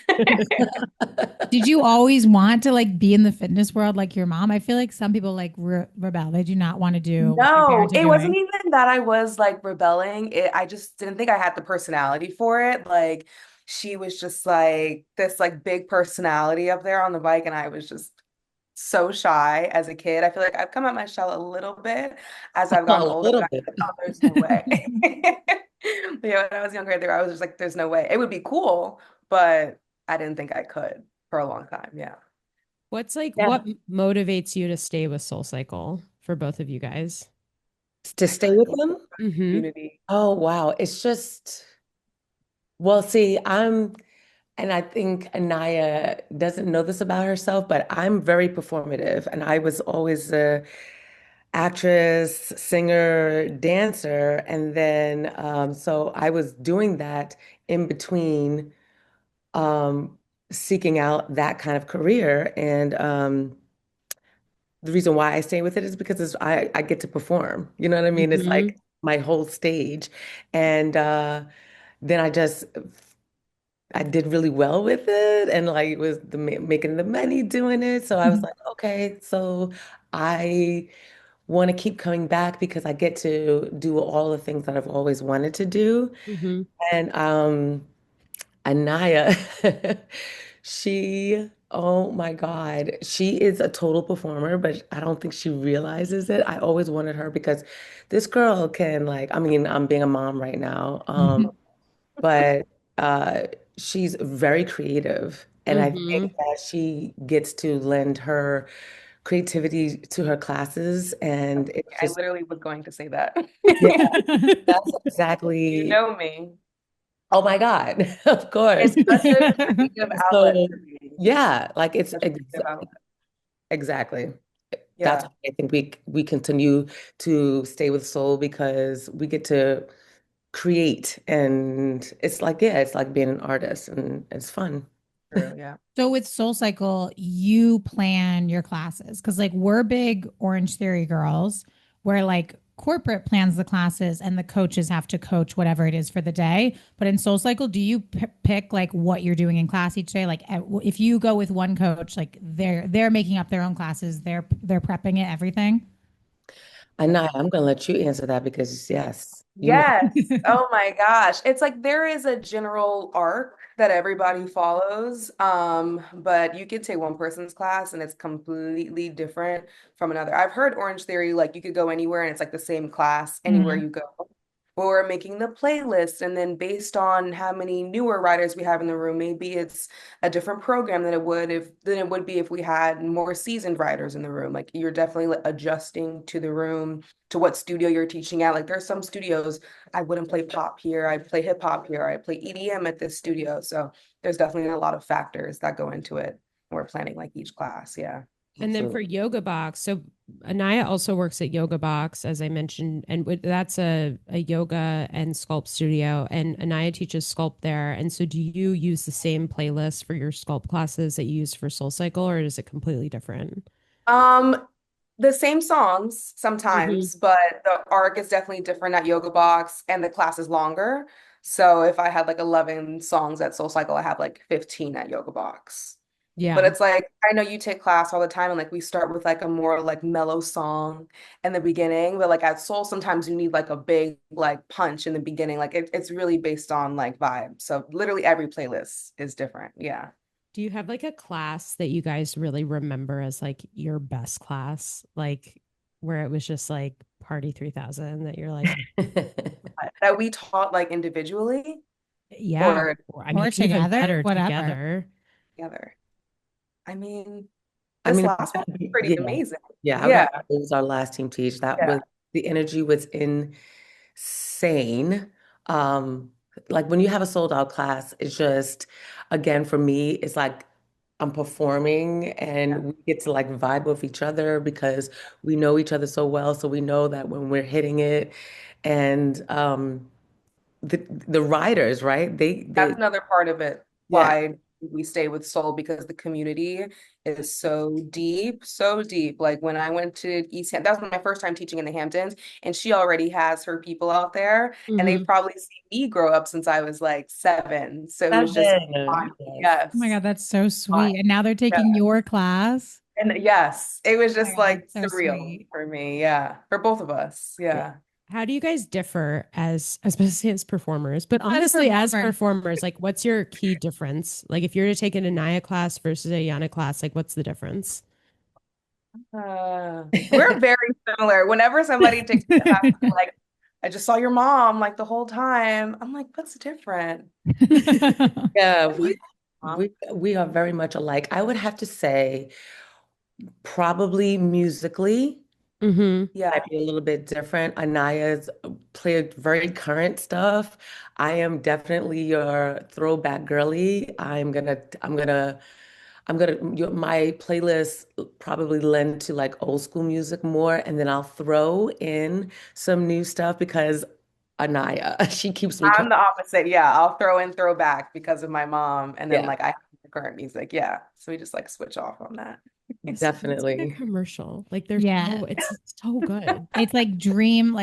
[SPEAKER 1] Did you always want to like be in the fitness world like your mom? I feel like some people like rebel. They do not want to do what their
[SPEAKER 4] No,
[SPEAKER 1] parents are
[SPEAKER 4] it wasn't
[SPEAKER 1] doing.
[SPEAKER 4] even that I was like rebelling. I just didn't think I had the personality for it. Like she was just like this like big personality up there on the bike, and I was just so shy as a kid. I feel like I've come out my shell a little bit as I've gotten
[SPEAKER 3] A
[SPEAKER 4] older,
[SPEAKER 3] little
[SPEAKER 4] but I
[SPEAKER 3] bit.
[SPEAKER 4] said, oh, there's no way. But yeah, when I was younger, I was just like, there's no way. It would be cool, but I didn't think I could for a long time. Yeah.
[SPEAKER 2] What's like
[SPEAKER 3] Yeah.
[SPEAKER 2] what motivates you to stay with SoulCycle for both of you guys?
[SPEAKER 3] To stay with them?
[SPEAKER 2] Mm-hmm.
[SPEAKER 4] Community.
[SPEAKER 3] Oh, wow. It's just, well, see, and I think Anaya doesn't know this about herself, but I'm very performative. And I was always a actress, singer, dancer. And then, so I was doing that in between um, seeking out that kind of career. And the reason why I stay with it is because I get to perform. You know what I mean? It's
[SPEAKER 2] Mm-hmm.
[SPEAKER 3] like my whole stage. And then I did really well with it and like it was making the money doing it. So I was like, okay, so I want to keep coming back because I get to do all the things that I've always wanted to do.
[SPEAKER 2] Mm-hmm.
[SPEAKER 3] And Anaya, oh my God, she is a total performer, but I don't think she realizes it. I always wanted her because this girl can like, I mean, I'm being a mom right now. But she's very creative. And I
[SPEAKER 2] Mm-hmm.
[SPEAKER 3] think that she gets to lend her creativity to her classes. And it's
[SPEAKER 4] I
[SPEAKER 3] just,
[SPEAKER 4] literally was going to say that.
[SPEAKER 3] yeah, that's
[SPEAKER 4] You
[SPEAKER 3] exactly,
[SPEAKER 4] know me.
[SPEAKER 3] oh my God, of course.
[SPEAKER 4] It's such a creative outlet
[SPEAKER 3] So,
[SPEAKER 4] for me.
[SPEAKER 3] yeah, like it's
[SPEAKER 4] Such a creative outlet.
[SPEAKER 3] exactly. That's
[SPEAKER 4] Yeah,
[SPEAKER 3] why I think we continue to stay with Soul because we get to create and it's like, yeah, it's like being an artist and it's fun.
[SPEAKER 4] true. Yeah.
[SPEAKER 1] So with SoulCycle, you plan your classes because like we're big Orange Theory girls, where like corporate plans the classes and the coaches have to coach whatever it is for the day. But in SoulCycle, do you pick like what you're doing in class each day? Like if you go with one coach, like they're making up their own classes, they're prepping it, everything.
[SPEAKER 3] I'm gonna let you answer that because yes, you know.
[SPEAKER 4] Yes. Oh my gosh. It's like there is a general arc that everybody follows. But you could take one person's class and it's completely different from another. I've heard Orange Theory, like you could go anywhere and it's like the same class anywhere
[SPEAKER 1] Mhm.
[SPEAKER 4] you go. Or making the playlist, and then based on how many newer writers we have in the room, maybe it's a different program than it would be if we had more seasoned writers in the room. Like you're definitely like, adjusting to the room, to what studio you're teaching at. Like there's some studios I wouldn't play pop here, I play hip hop here, I play EDM at this studio. So there's definitely a lot of factors that go into it when we're planning like each class. Yeah.
[SPEAKER 2] And then for
[SPEAKER 3] Absolutely.
[SPEAKER 2] Yoga Box, so Anaya also works at Yoga Box, as I mentioned, and that's a yoga and sculpt studio. And Anaya teaches sculpt there. And so, do you use the same playlist for your sculpt classes that you use for SoulCycle, or is it completely different?
[SPEAKER 4] Um, the same songs
[SPEAKER 2] Hmm.
[SPEAKER 4] sometimes, but the arc is definitely different at Yoga Box and the class is longer. So if I had like 11 songs at SoulCycle, I have like 15 at Yoga Box. But
[SPEAKER 2] Yeah.
[SPEAKER 4] it's like I know you take class all the time and like we start with like a more like mellow song in the beginning, but like at Soul sometimes you need like a big like punch in the beginning. Like it's really based on like vibe. So literally every playlist is different. Yeah.
[SPEAKER 2] Do you have like a class that you guys really remember as like your best class, like where it was just like Party 3000 that you're like,
[SPEAKER 4] That we taught like individually
[SPEAKER 2] yeah,
[SPEAKER 4] or
[SPEAKER 2] or I
[SPEAKER 1] Or
[SPEAKER 2] mean, even
[SPEAKER 1] together,
[SPEAKER 2] better
[SPEAKER 1] whatever.
[SPEAKER 2] together.
[SPEAKER 4] together. I mean,
[SPEAKER 3] I
[SPEAKER 4] this
[SPEAKER 3] mean,
[SPEAKER 4] last one was pretty
[SPEAKER 3] yeah,
[SPEAKER 4] amazing.
[SPEAKER 3] yeah.
[SPEAKER 4] Yeah.
[SPEAKER 3] It was our last team teach. That
[SPEAKER 4] Yeah.
[SPEAKER 3] was the energy was insane. Um, like when you have a sold out class, it's just, again, for me, it's like I'm performing
[SPEAKER 4] Yeah.
[SPEAKER 3] and we get to like vibe with each other because we know each other so well. So we know that when we're hitting it, and the writers, right?
[SPEAKER 4] That's another part of it.
[SPEAKER 3] Yeah.
[SPEAKER 4] Why we stay with Soul because the community is so deep, so deep. Like when I went to East Ham, that was my first time teaching in the Hamptons, and she already has her people out there, and they've
[SPEAKER 2] Hmm.
[SPEAKER 4] probably seen me grow up since I was like 7. So it was just fun.
[SPEAKER 3] Seven. Yes.
[SPEAKER 1] Oh my
[SPEAKER 4] Yes.
[SPEAKER 1] God, that's so
[SPEAKER 4] Fun.
[SPEAKER 1] sweet. And now they're
[SPEAKER 4] Yeah.
[SPEAKER 1] taking your class.
[SPEAKER 4] And yes, it was
[SPEAKER 1] Oh my
[SPEAKER 4] just
[SPEAKER 1] God,
[SPEAKER 4] like
[SPEAKER 1] that's so
[SPEAKER 4] surreal
[SPEAKER 1] sweet.
[SPEAKER 4] for me. Yeah. For both of us.
[SPEAKER 3] Yeah.
[SPEAKER 4] Yeah.
[SPEAKER 2] How do you guys differ as, especially as performers, but
[SPEAKER 1] As
[SPEAKER 2] honestly, as
[SPEAKER 1] performers.
[SPEAKER 2] performers, like what's your key difference? Like if you're to take an Anaya class versus a Yana class, like what's the difference?
[SPEAKER 4] We're very similar. Whenever somebody takes me to class, they're like, I just saw your mom like the whole time. I'm like, what's different?
[SPEAKER 3] Yeah,
[SPEAKER 4] What do you think, Mom?
[SPEAKER 3] we are very much alike. I would have to say probably musically
[SPEAKER 2] Hmm.
[SPEAKER 4] Yeah,
[SPEAKER 3] might be a little bit different. Anaya's played very current stuff. I am definitely your throwback girly. My playlist probably lend to like old school music more, and then I'll throw in some new stuff because Anaya, she keeps me
[SPEAKER 4] I'm
[SPEAKER 3] coming.
[SPEAKER 4] the opposite. Yeah, I'll throw in throwback because of my mom, and then
[SPEAKER 3] Yeah,
[SPEAKER 4] like I have the current music. Yeah, so we just like switch off on that.
[SPEAKER 2] It's like a
[SPEAKER 3] definitely.
[SPEAKER 2] commercial. Like they're
[SPEAKER 1] Yeah.
[SPEAKER 2] so, it's so good.
[SPEAKER 1] It's like dream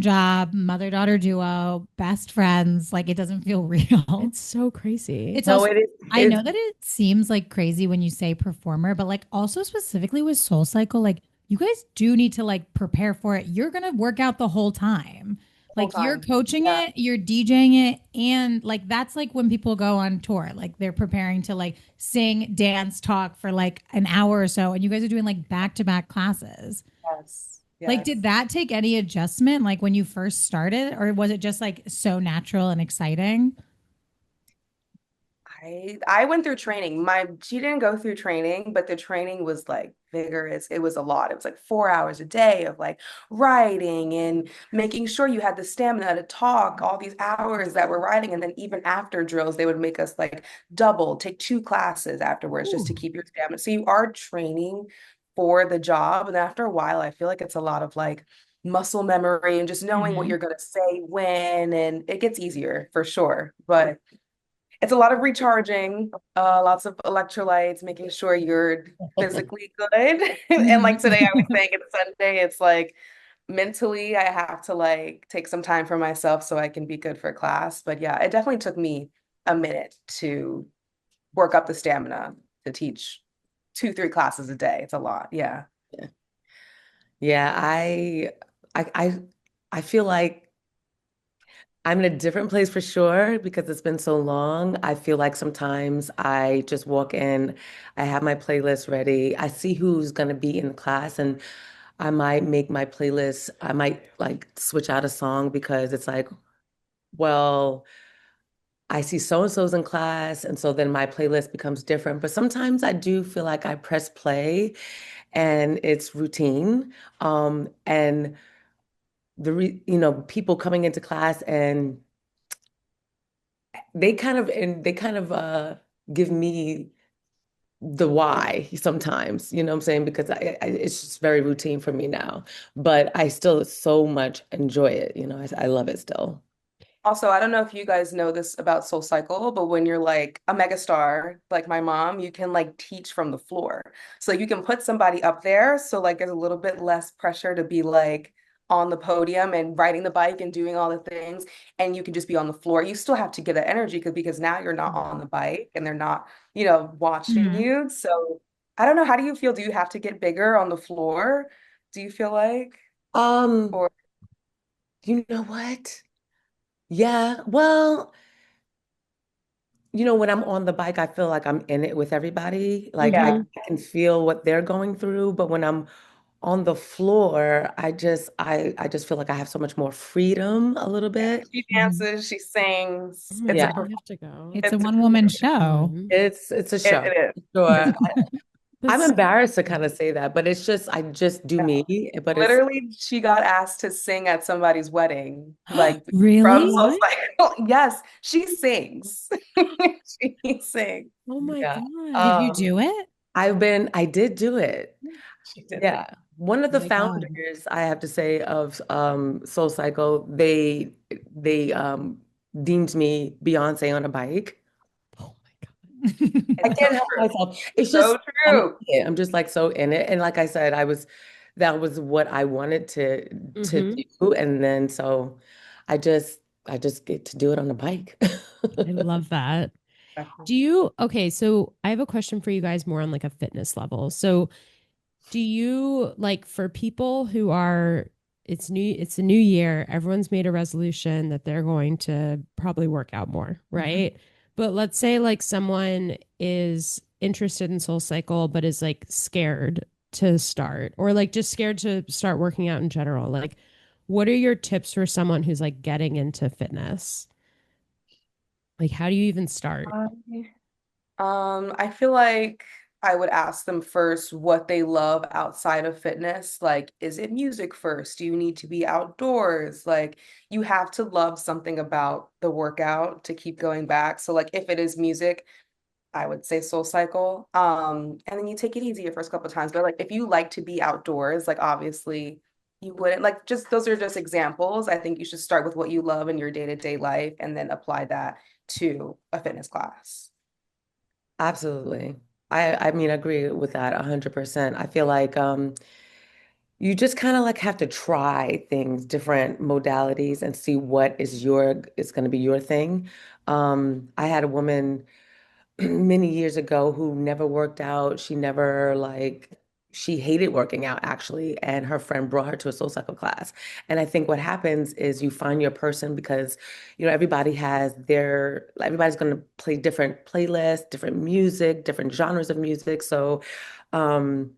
[SPEAKER 1] job, mother-daughter duo, best friends. Like it doesn't feel real.
[SPEAKER 2] It's so crazy.
[SPEAKER 1] It's
[SPEAKER 3] No,
[SPEAKER 1] also
[SPEAKER 3] it is.
[SPEAKER 1] I
[SPEAKER 3] It's
[SPEAKER 1] know that it seems like crazy when you say performer, but like also specifically with Soul Cycle, like you guys do need to like prepare for it. You're gonna work out the whole time.
[SPEAKER 4] Whole
[SPEAKER 1] Like you're
[SPEAKER 4] time.
[SPEAKER 1] coaching
[SPEAKER 4] Yeah.
[SPEAKER 1] it, you're DJing it, and like that's like when people go on tour. Like they're preparing to like sing, dance, talk for like an hour or so, and you guys are doing like back-to-back classes.
[SPEAKER 4] Yes.
[SPEAKER 1] Like, did
[SPEAKER 4] Yes.
[SPEAKER 1] that take any adjustment, like when you first started, or was it just like so natural and exciting?
[SPEAKER 4] I went through training. My She didn't go through training, but the training was like vigorous. It was a lot. It was like 4 hours a day of like writing and making sure you had the stamina to talk all these hours that we're writing. And then even after drills, they would make us like double, take 2 classes afterwards just to
[SPEAKER 2] Ooh.
[SPEAKER 4] keep your stamina. So you are training for the job. And after a while, I feel like it's a lot of like muscle memory and just knowing what
[SPEAKER 1] Mm-hmm.
[SPEAKER 4] you're going to say when, and it gets easier for sure. But it's a lot of recharging, lots of electrolytes, making sure you're physically good. And like today, I was saying it's Sunday, it's like mentally, I have to like take some time for myself so I can be good for class. But yeah, it definitely took me a minute to work up the stamina to teach 2, 3 classes a day. It's a lot. Yeah.
[SPEAKER 3] yeah. Yeah, I I I feel like I'm in a different place for sure because it's been so long. I feel like sometimes I just walk in, I have my playlist ready. I see who's going to be in the class and I might make my playlist, I might like switch out a song because it's like, well, I see so and so's in class. And so then my playlist becomes different. But sometimes I do feel like I press play and it's routine. And people coming into class and they kind of give me the why sometimes, you know what I'm saying? Because it's just very routine for me now, but I still so much enjoy it. You know, I love it still.
[SPEAKER 4] Also, I don't know if you guys know this about SoulCycle, but when you're like a megastar, like my mom, you can like teach from the floor. So you can put somebody up there. So like there's a little bit less pressure to be like on the podium and riding the bike and doing all the things. And you can just be on the floor. You still have to give that energy because now you're not on the bike and they're not, watching
[SPEAKER 1] Mhm.
[SPEAKER 4] you. So I don't know. How do you feel? Do you have to get bigger on the floor? Do you feel like,
[SPEAKER 3] Um,
[SPEAKER 4] or
[SPEAKER 3] you know what? Yeah, well, when I'm on the bike, I feel like I'm in it with everybody. Like I,
[SPEAKER 2] Mm-hmm.
[SPEAKER 3] I can feel what they're going through, but when I'm on the floor, I just feel like I have so much more freedom a little
[SPEAKER 4] yeah,
[SPEAKER 3] bit.
[SPEAKER 4] she
[SPEAKER 1] Mhm.
[SPEAKER 4] dances, she
[SPEAKER 2] Oh
[SPEAKER 4] sings.
[SPEAKER 2] my
[SPEAKER 4] It's a
[SPEAKER 3] Yeah,
[SPEAKER 2] God, I
[SPEAKER 4] performance.
[SPEAKER 2] have to go.
[SPEAKER 1] It's a
[SPEAKER 4] It's a
[SPEAKER 1] one woman
[SPEAKER 2] Come
[SPEAKER 1] show.
[SPEAKER 2] on.
[SPEAKER 3] it's a
[SPEAKER 4] it,
[SPEAKER 3] show.
[SPEAKER 4] it is.
[SPEAKER 3] Sure. I'm
[SPEAKER 2] That's
[SPEAKER 3] embarrassed to kind of say that, but it's just I just do
[SPEAKER 4] Yeah.
[SPEAKER 3] me. But it's
[SPEAKER 4] Literally, she got asked to sing at somebody's wedding, like from
[SPEAKER 1] Really?
[SPEAKER 2] what?
[SPEAKER 4] SoulCycle. Yes, she sings. She sings.
[SPEAKER 2] Oh my
[SPEAKER 3] yeah.
[SPEAKER 1] Did you
[SPEAKER 3] Um,
[SPEAKER 1] do it?
[SPEAKER 3] I did do it.
[SPEAKER 4] She did it.
[SPEAKER 3] Yeah. One of
[SPEAKER 1] Oh
[SPEAKER 3] the
[SPEAKER 1] my God.
[SPEAKER 3] founders, I have to say, of SoulCycle, they deemed me Beyonce on a bike.
[SPEAKER 2] Oh my God.
[SPEAKER 3] I
[SPEAKER 4] It's so
[SPEAKER 3] can't help
[SPEAKER 4] true.
[SPEAKER 3] myself. It's just
[SPEAKER 4] So true.
[SPEAKER 3] I'm just like so in it. And like I said, that was what I wanted to
[SPEAKER 2] Mm-hmm.
[SPEAKER 3] do. And then so I just I just get to do it on the bike.
[SPEAKER 2] I love that.
[SPEAKER 4] Exactly.
[SPEAKER 2] Okay, so I have a question for you guys more on like a fitness level. So do you like for people who are it's a new year, everyone's made a resolution that they're going to probably work out more,
[SPEAKER 1] Mhm.
[SPEAKER 2] right? But let's say like someone is interested in Soul Cycle but is like scared to start or like just scared to start working out in general. Like what are your tips for someone who's like getting into fitness? Like how do you even start?
[SPEAKER 4] I feel like I would ask them first what they love outside of fitness. Like, is it music first? Do you need to be outdoors? Like, you have to love something about the workout to keep going back. So, like, if it is music, I would say Soul Cycle. And then you take it easy the first couple of times. But like, if you like to be outdoors, like, obviously, you wouldn't like just those are just examples. I think you should start with what you love in your day-to-day life and then apply that to a fitness class.
[SPEAKER 3] Absolutely. I mean, I agree with that 100%. I feel like you just kind of like have to try things, different modalities, and see what is going to be your thing. I had a woman many years ago who never worked out. She hated working out actually, and her friend brought her to a soul cycle class. And I think what happens is you find your person because, everybody's going to play different playlists, different music, different genres of music. So, um,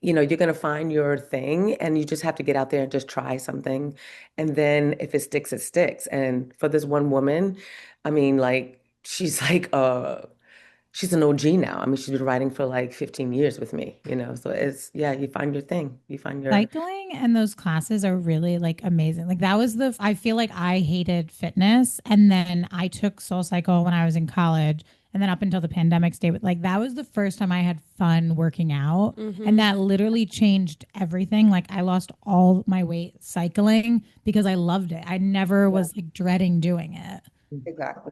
[SPEAKER 3] you're going to find your thing and you just have to get out there and just try something. And then if it sticks, it sticks. And for this one woman, I mean, like, she's an OG now. I mean, she's been writing for like 15 years with me, So yeah, you find your thing. You find your,
[SPEAKER 1] Cycling and those classes are really like amazing. Like that was I feel like I hated fitness and then I took Soul Cycle when I was in college and then up until the pandemic stayed with like that was the first time I had fun working out and
[SPEAKER 2] Mm-hmm.
[SPEAKER 1] that literally changed everything. Like I lost all my weight cycling because I loved it. I never
[SPEAKER 4] Yeah,
[SPEAKER 1] was like dreading doing it.
[SPEAKER 4] exactly.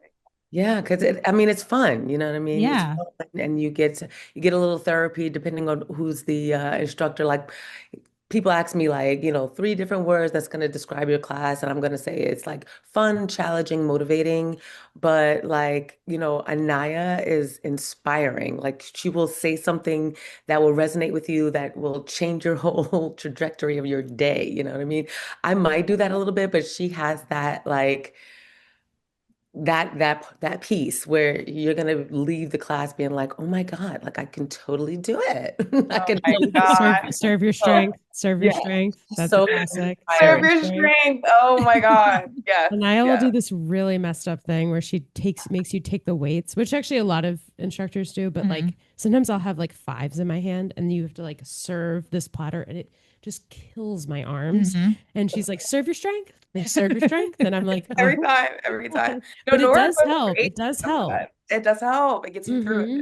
[SPEAKER 3] yeah, because I mean, it's fun. You know what I mean? It's
[SPEAKER 1] Yeah.
[SPEAKER 3] fun, and you get a little therapy depending on who's the instructor. Like people ask me like, three different words that's going to describe your class. And I'm going to say it's like fun, challenging, motivating. But like, Anaya is inspiring. Like she will say something that will resonate with you, that will change your whole trajectory of your day. You know what I mean? I might do that a little bit, but she has that like, that piece where you're gonna leave the class being like, oh my God, like I can totally do it. I
[SPEAKER 4] Oh
[SPEAKER 3] can
[SPEAKER 4] my
[SPEAKER 3] totally do
[SPEAKER 2] Serve
[SPEAKER 4] God.
[SPEAKER 2] serve your
[SPEAKER 3] it.
[SPEAKER 2] strength. Serve your
[SPEAKER 3] Yeah,
[SPEAKER 2] strength. That's a
[SPEAKER 3] so
[SPEAKER 2] classic. Serve
[SPEAKER 4] Serve
[SPEAKER 2] your
[SPEAKER 3] inspiring.
[SPEAKER 4] your
[SPEAKER 2] strength.
[SPEAKER 4] strength. Oh my God. Yes.
[SPEAKER 2] Anaya will
[SPEAKER 4] Yeah.
[SPEAKER 2] do this really messed up thing where she makes you take the weights, which actually a lot of instructors do, but
[SPEAKER 1] Mhm.
[SPEAKER 2] like sometimes I'll have like fives in my hand and you have to like serve this platter and it just kills my arms.
[SPEAKER 1] Mhm.
[SPEAKER 2] And she's like, serve your strength. Like, serve your strength. And I'm like,
[SPEAKER 4] Every
[SPEAKER 2] oh
[SPEAKER 4] time. Every time.
[SPEAKER 2] God.
[SPEAKER 4] No,
[SPEAKER 2] But it
[SPEAKER 4] Nora
[SPEAKER 2] does
[SPEAKER 4] goes
[SPEAKER 2] help.
[SPEAKER 4] crazy
[SPEAKER 2] It does
[SPEAKER 4] about
[SPEAKER 2] help.
[SPEAKER 4] that. It does help. It gets you through
[SPEAKER 2] Hmm.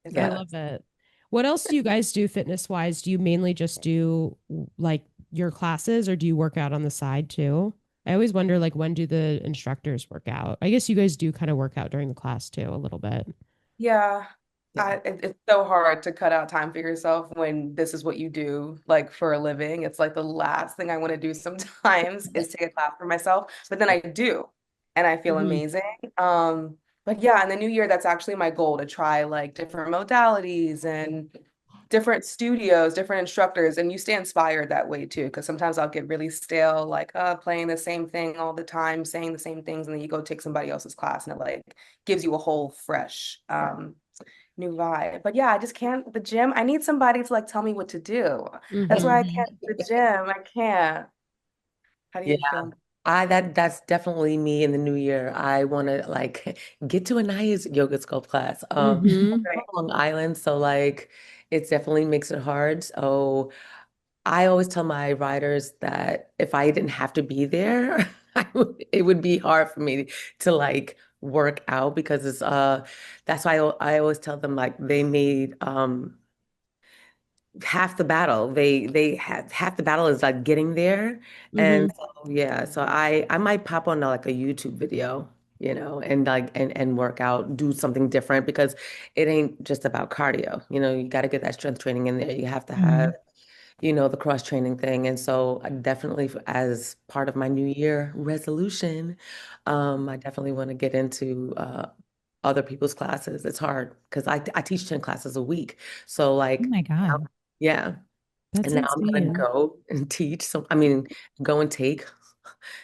[SPEAKER 4] it.
[SPEAKER 2] I
[SPEAKER 3] Yeah.
[SPEAKER 2] love it. What else do you guys do fitness wise? Do you mainly just do like your classes or do you work out on the side too? I always wonder like when do the instructors work out? I guess you guys do kind of work out during the class too, a little bit.
[SPEAKER 4] Yeah.
[SPEAKER 3] Yeah.
[SPEAKER 4] It's so hard to cut out time for yourself when this is what you do like for a living. It's like the last thing I want to do sometimes is take a class for myself, but then I do and I feel
[SPEAKER 2] Hmm.
[SPEAKER 4] amazing. But yeah, in the new year, that's actually my goal to try like different modalities and different studios, different instructors, and you stay inspired that way too. Because sometimes I'll get really stale, like playing the same thing all the time, saying the same things, and then you go take somebody else's class, and it like gives you a whole fresh new vibe. But yeah, I just can't. The gym, I need somebody to like tell me what to do. That's
[SPEAKER 2] Hmm.
[SPEAKER 4] why I can't do the gym. I can't. How do
[SPEAKER 3] Yeah.
[SPEAKER 4] you feel?
[SPEAKER 3] That's definitely me in the new year. I want to like get to Anaya's yoga sculpt class.
[SPEAKER 2] Hmm.
[SPEAKER 3] I'm on Long Island, so like it definitely makes it hard. So I always tell my riders that if I didn't have to be there, it would be hard for me to like work out because it's that's why I always tell them like they made half the battle. They have half the battle is like getting there.
[SPEAKER 2] Hmm.
[SPEAKER 3] And so, yeah, so I might pop on like a YouTube video, and like and work out, do something different because it ain't just about cardio. You got to get that strength training in there. You have to have,
[SPEAKER 1] Mhm.
[SPEAKER 3] the cross training thing. And so I definitely as part of my New Year resolution, I definitely want to get into other people's classes. It's hard because I teach 10 classes a week. So
[SPEAKER 1] Oh
[SPEAKER 3] like
[SPEAKER 1] my God.
[SPEAKER 3] yeah.
[SPEAKER 2] That's
[SPEAKER 3] And now I'm gonna
[SPEAKER 2] insane.
[SPEAKER 3] go and teach. So I mean, go and take.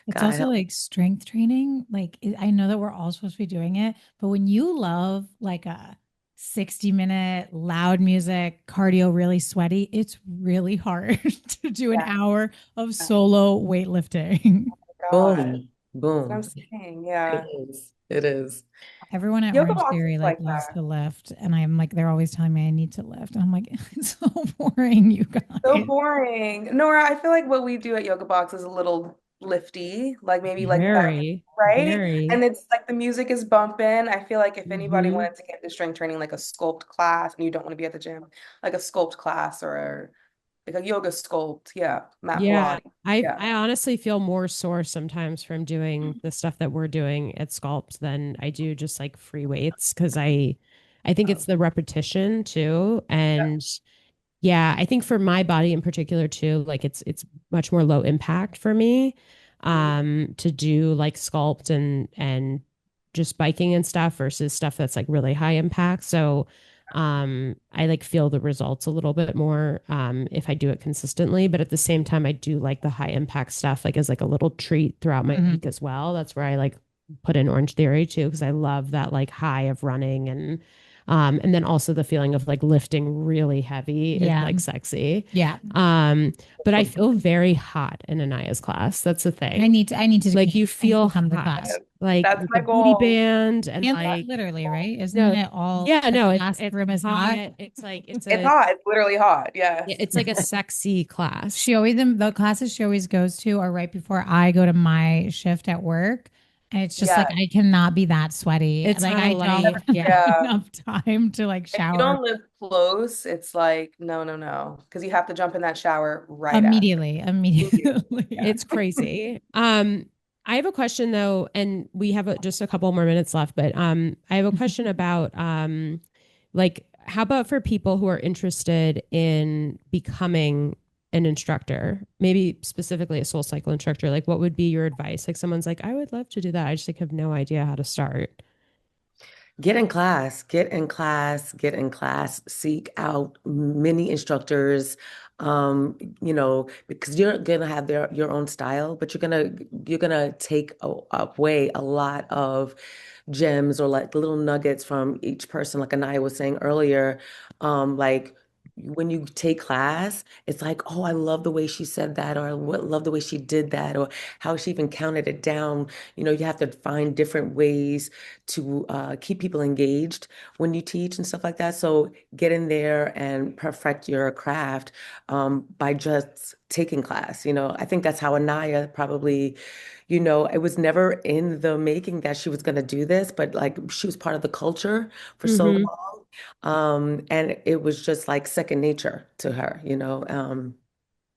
[SPEAKER 1] It's
[SPEAKER 3] God
[SPEAKER 1] also
[SPEAKER 3] help.
[SPEAKER 1] like strength training. Like I know that we're all supposed to be doing it, but when you love like a 60-minute loud music, cardio really sweaty, it's really hard to do an
[SPEAKER 4] Yeah.
[SPEAKER 1] hour of
[SPEAKER 4] Oh
[SPEAKER 1] solo weightlifting.
[SPEAKER 4] my God.
[SPEAKER 3] Boom.
[SPEAKER 4] That's what I'm
[SPEAKER 3] Boom.
[SPEAKER 4] saying.
[SPEAKER 3] It
[SPEAKER 4] Yeah.
[SPEAKER 3] is. It is.
[SPEAKER 1] Everyone at
[SPEAKER 4] Yoga
[SPEAKER 1] Orange
[SPEAKER 4] box
[SPEAKER 1] Theory
[SPEAKER 4] is
[SPEAKER 1] like
[SPEAKER 4] like
[SPEAKER 1] loves
[SPEAKER 4] that.
[SPEAKER 1] to lift, and I'm like, they're always telling me I need to lift, and I'm like, it's so boring, you
[SPEAKER 4] So
[SPEAKER 1] guys.
[SPEAKER 4] boring. Nora, I feel like what we do at Yoga Box is a little lifty, like maybe like back,
[SPEAKER 2] Very,
[SPEAKER 4] right?
[SPEAKER 2] very.
[SPEAKER 4] And it's like the music is bumping. I feel like if anybody
[SPEAKER 2] Hmm.
[SPEAKER 4] wanted to get into strength training, like a sculpt class, and you don't want to be at the gym, like a sculpt class or like a yoga sculpt, yeah, mat
[SPEAKER 2] Yeah,
[SPEAKER 4] Pilates,
[SPEAKER 2] I
[SPEAKER 4] yeah.
[SPEAKER 2] I honestly feel more sore sometimes from doing the stuff that we're doing at Sculpt than I do just like free weights because I think it's
[SPEAKER 4] Um,
[SPEAKER 2] the repetition too.
[SPEAKER 4] yeah.
[SPEAKER 2] And yeah, I think for my body in particular too, like it's much more low impact for me
[SPEAKER 4] Mhm.
[SPEAKER 2] to do like Sculpt and just biking and stuff versus stuff that's like really high impact. So I like feel the results a little bit more if I do it consistently, but at the same time I do like the high impact stuff like as like a little treat throughout my
[SPEAKER 1] Mhm.
[SPEAKER 2] week as well. That's where I like put in Orange Theory too because I love that like high of running and then also the feeling of like lifting really heavy is
[SPEAKER 1] Yeah,
[SPEAKER 2] like sexy.
[SPEAKER 1] yeah.
[SPEAKER 2] Um but I feel very hot in Anaya's class. That's the thing.
[SPEAKER 1] I need to
[SPEAKER 2] Like you
[SPEAKER 1] I need to
[SPEAKER 2] feel
[SPEAKER 1] come to
[SPEAKER 2] hot
[SPEAKER 1] class.
[SPEAKER 2] like
[SPEAKER 4] That's
[SPEAKER 2] with the
[SPEAKER 4] my
[SPEAKER 2] booty
[SPEAKER 4] goal.
[SPEAKER 2] band and
[SPEAKER 1] And
[SPEAKER 4] Yeah.
[SPEAKER 2] like
[SPEAKER 1] literally, right? Isn't
[SPEAKER 2] no,
[SPEAKER 1] it all
[SPEAKER 2] yeah,
[SPEAKER 1] the
[SPEAKER 2] no, it's
[SPEAKER 1] classroom is
[SPEAKER 2] hot.
[SPEAKER 1] hot?
[SPEAKER 2] It's like it's
[SPEAKER 4] It's
[SPEAKER 2] a
[SPEAKER 4] hot. It's literally hot.
[SPEAKER 2] yeah,
[SPEAKER 4] Yes.
[SPEAKER 2] it's like a sexy class.
[SPEAKER 1] She always the classes she always goes to are right before I go to my shift at work. And it's just like
[SPEAKER 4] Yeah.
[SPEAKER 1] I cannot be that sweaty.
[SPEAKER 2] It's
[SPEAKER 1] Like
[SPEAKER 2] not a
[SPEAKER 1] I don't
[SPEAKER 2] light,
[SPEAKER 1] have
[SPEAKER 2] yeah.
[SPEAKER 4] Yeah.
[SPEAKER 1] enough time to like
[SPEAKER 4] If you
[SPEAKER 1] shower
[SPEAKER 4] don't live close, it's like, no, no, no. Because you have to jump in that shower right after.
[SPEAKER 1] immediately.
[SPEAKER 4] Immediately. Yeah.
[SPEAKER 1] Immediately.
[SPEAKER 2] It's crazy. I have a question though, and we have just a couple more minutes left, but I have a question about like how about for people who are interested in becoming an instructor, maybe specifically a soul cycle instructor, like what would be your advice? Like someone's like, I would love to do that. I just like have no idea how to start.
[SPEAKER 3] Get in class, get in class, get in class, seek out many instructors, because you're gonna have your own style, but you're gonna take away a lot of gems or like little nuggets from each person. Like Anaya was saying earlier, like when you take class, it's like, oh, I love the way she said that, or I love the way she did that, or how she even counted it down. You have to find different ways to keep people engaged when you teach and stuff like that. So get in there and perfect your craft by just taking class. I think that's how Anaya probably, it was never in the making that she was going to do this, but like she was part of the culture for so
[SPEAKER 2] Mm-hmm.
[SPEAKER 3] long. And it was just like second nature to her, you know.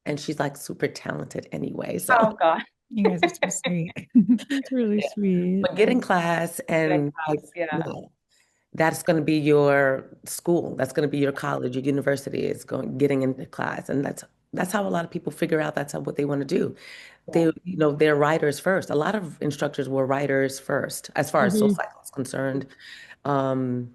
[SPEAKER 3] And she's like super talented anyway. So
[SPEAKER 4] Oh God.
[SPEAKER 1] You guys are so sweet.
[SPEAKER 2] It's really
[SPEAKER 3] yeah.
[SPEAKER 2] sweet.
[SPEAKER 3] But get in class
[SPEAKER 4] Getting
[SPEAKER 3] and like,
[SPEAKER 4] class, yeah.
[SPEAKER 3] yeah, that's going to be your school. That's going to be your college, your university is going getting into class. And that's how a lot of people figure out that's how, what they want to do. They,
[SPEAKER 4] Yeah.
[SPEAKER 3] you know, they're writers first. A lot of instructors were writers first, as far as
[SPEAKER 2] Hmm.
[SPEAKER 3] SoulCycle is concerned. Um,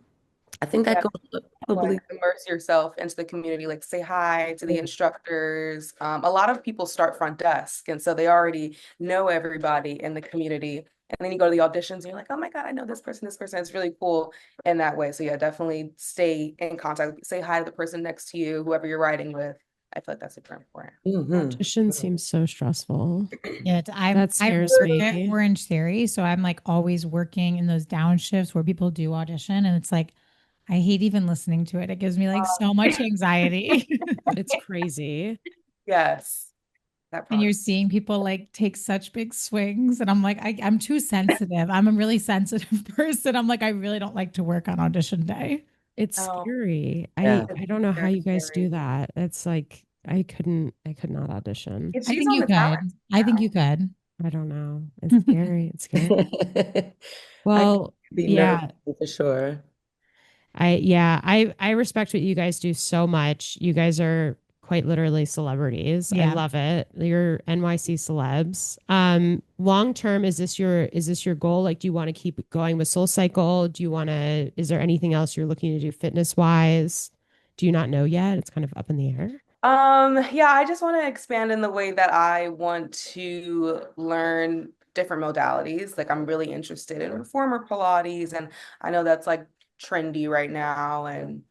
[SPEAKER 3] I think that
[SPEAKER 4] Yeah.
[SPEAKER 3] goes
[SPEAKER 4] Like
[SPEAKER 3] probably.
[SPEAKER 4] immerse yourself into the community, like say hi to the instructors. A lot of people start front desk, and so they already know everybody in the community. And then you go to the auditions, and you're like, oh my God, I know this person, this person. It's really cool in that way. So yeah, definitely stay in contact. Say hi to the person next to you, whoever you're writing with. I feel like that's super important.
[SPEAKER 3] Mhm.
[SPEAKER 2] Audition seems so stressful.
[SPEAKER 1] Yeah,
[SPEAKER 2] That
[SPEAKER 1] I
[SPEAKER 2] scares
[SPEAKER 1] work at
[SPEAKER 2] me.
[SPEAKER 1] Orange Theory, so I'm like always working in those down shifts where people do audition, and it's like I hate even listening to it. It gives me like so much anxiety.
[SPEAKER 2] It's crazy.
[SPEAKER 4] Yes, that
[SPEAKER 1] And you're
[SPEAKER 4] process.
[SPEAKER 1] seeing people like take such big swings, and I'm like, I'm too sensitive. I'm a really sensitive person. I'm like, I really don't like to work on audition day.
[SPEAKER 2] It's
[SPEAKER 4] Oh,
[SPEAKER 2] scary.
[SPEAKER 3] Yeah.
[SPEAKER 2] I don't know how
[SPEAKER 4] very
[SPEAKER 2] you guys do
[SPEAKER 4] scary.
[SPEAKER 2] that. It's like I could not audition.
[SPEAKER 4] It's
[SPEAKER 1] I
[SPEAKER 4] she's
[SPEAKER 1] think
[SPEAKER 4] on
[SPEAKER 1] you
[SPEAKER 4] the talent
[SPEAKER 1] could. I think
[SPEAKER 4] now.
[SPEAKER 1] you could.
[SPEAKER 2] I don't know. It's scary. It's scary.
[SPEAKER 3] I could
[SPEAKER 2] Well,
[SPEAKER 3] be nervous
[SPEAKER 2] yeah,
[SPEAKER 3] for sure.
[SPEAKER 2] I respect what you guys do so much. You guys are quite literally celebrities. I
[SPEAKER 1] Yeah.
[SPEAKER 2] love it. You're NYC celebs. Long term, is this your goal? Like, do you want to keep going with SoulCycle? Do you want to, is there anything else you're looking to do fitness wise? Do you not know yet? It's kind of up in the air.
[SPEAKER 4] Yeah, I just want to expand in the way that I want to learn different modalities. Like I'm really interested in reformer Pilates, and I know that's like trendy right now. And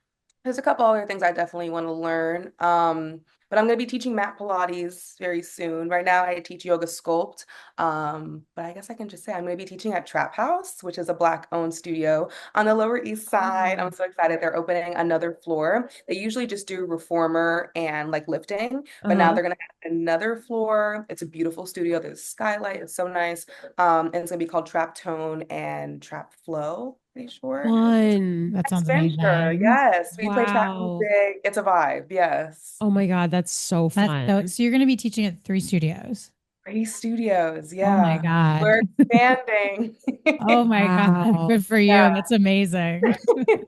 [SPEAKER 4] there's a couple other things I definitely want to learn. But I'm going to be teaching mat Pilates very soon. Right now, I teach yoga sculpt. But I guess I can just say I'm going to be teaching at Trap House, which is a Black-owned studio on the Lower East Side. I'm so excited. They're opening another floor. They usually just do reformer and like lifting, but now
[SPEAKER 2] Uh-huh.
[SPEAKER 4] they're going to have another floor. It's a beautiful studio. There's a skylight. It's so nice. And it's going to be called Trap Tone and Trap Flow, pretty sure.
[SPEAKER 2] Fun.
[SPEAKER 1] That sounds
[SPEAKER 4] Adventure,
[SPEAKER 1] amazing.
[SPEAKER 4] yes. We play trap
[SPEAKER 2] Wow.
[SPEAKER 4] music. It's a vibe, yes.
[SPEAKER 2] Oh my God, that's so
[SPEAKER 1] That's so,
[SPEAKER 2] fun.
[SPEAKER 1] so you're going to be teaching at 3 studios.
[SPEAKER 4] Ray Studios,
[SPEAKER 1] Oh my
[SPEAKER 4] yeah.
[SPEAKER 1] God.
[SPEAKER 4] We're expanding.
[SPEAKER 1] Oh my God.
[SPEAKER 2] Wow.
[SPEAKER 1] Good for you.
[SPEAKER 4] Yeah.
[SPEAKER 1] That's amazing.
[SPEAKER 2] Wow,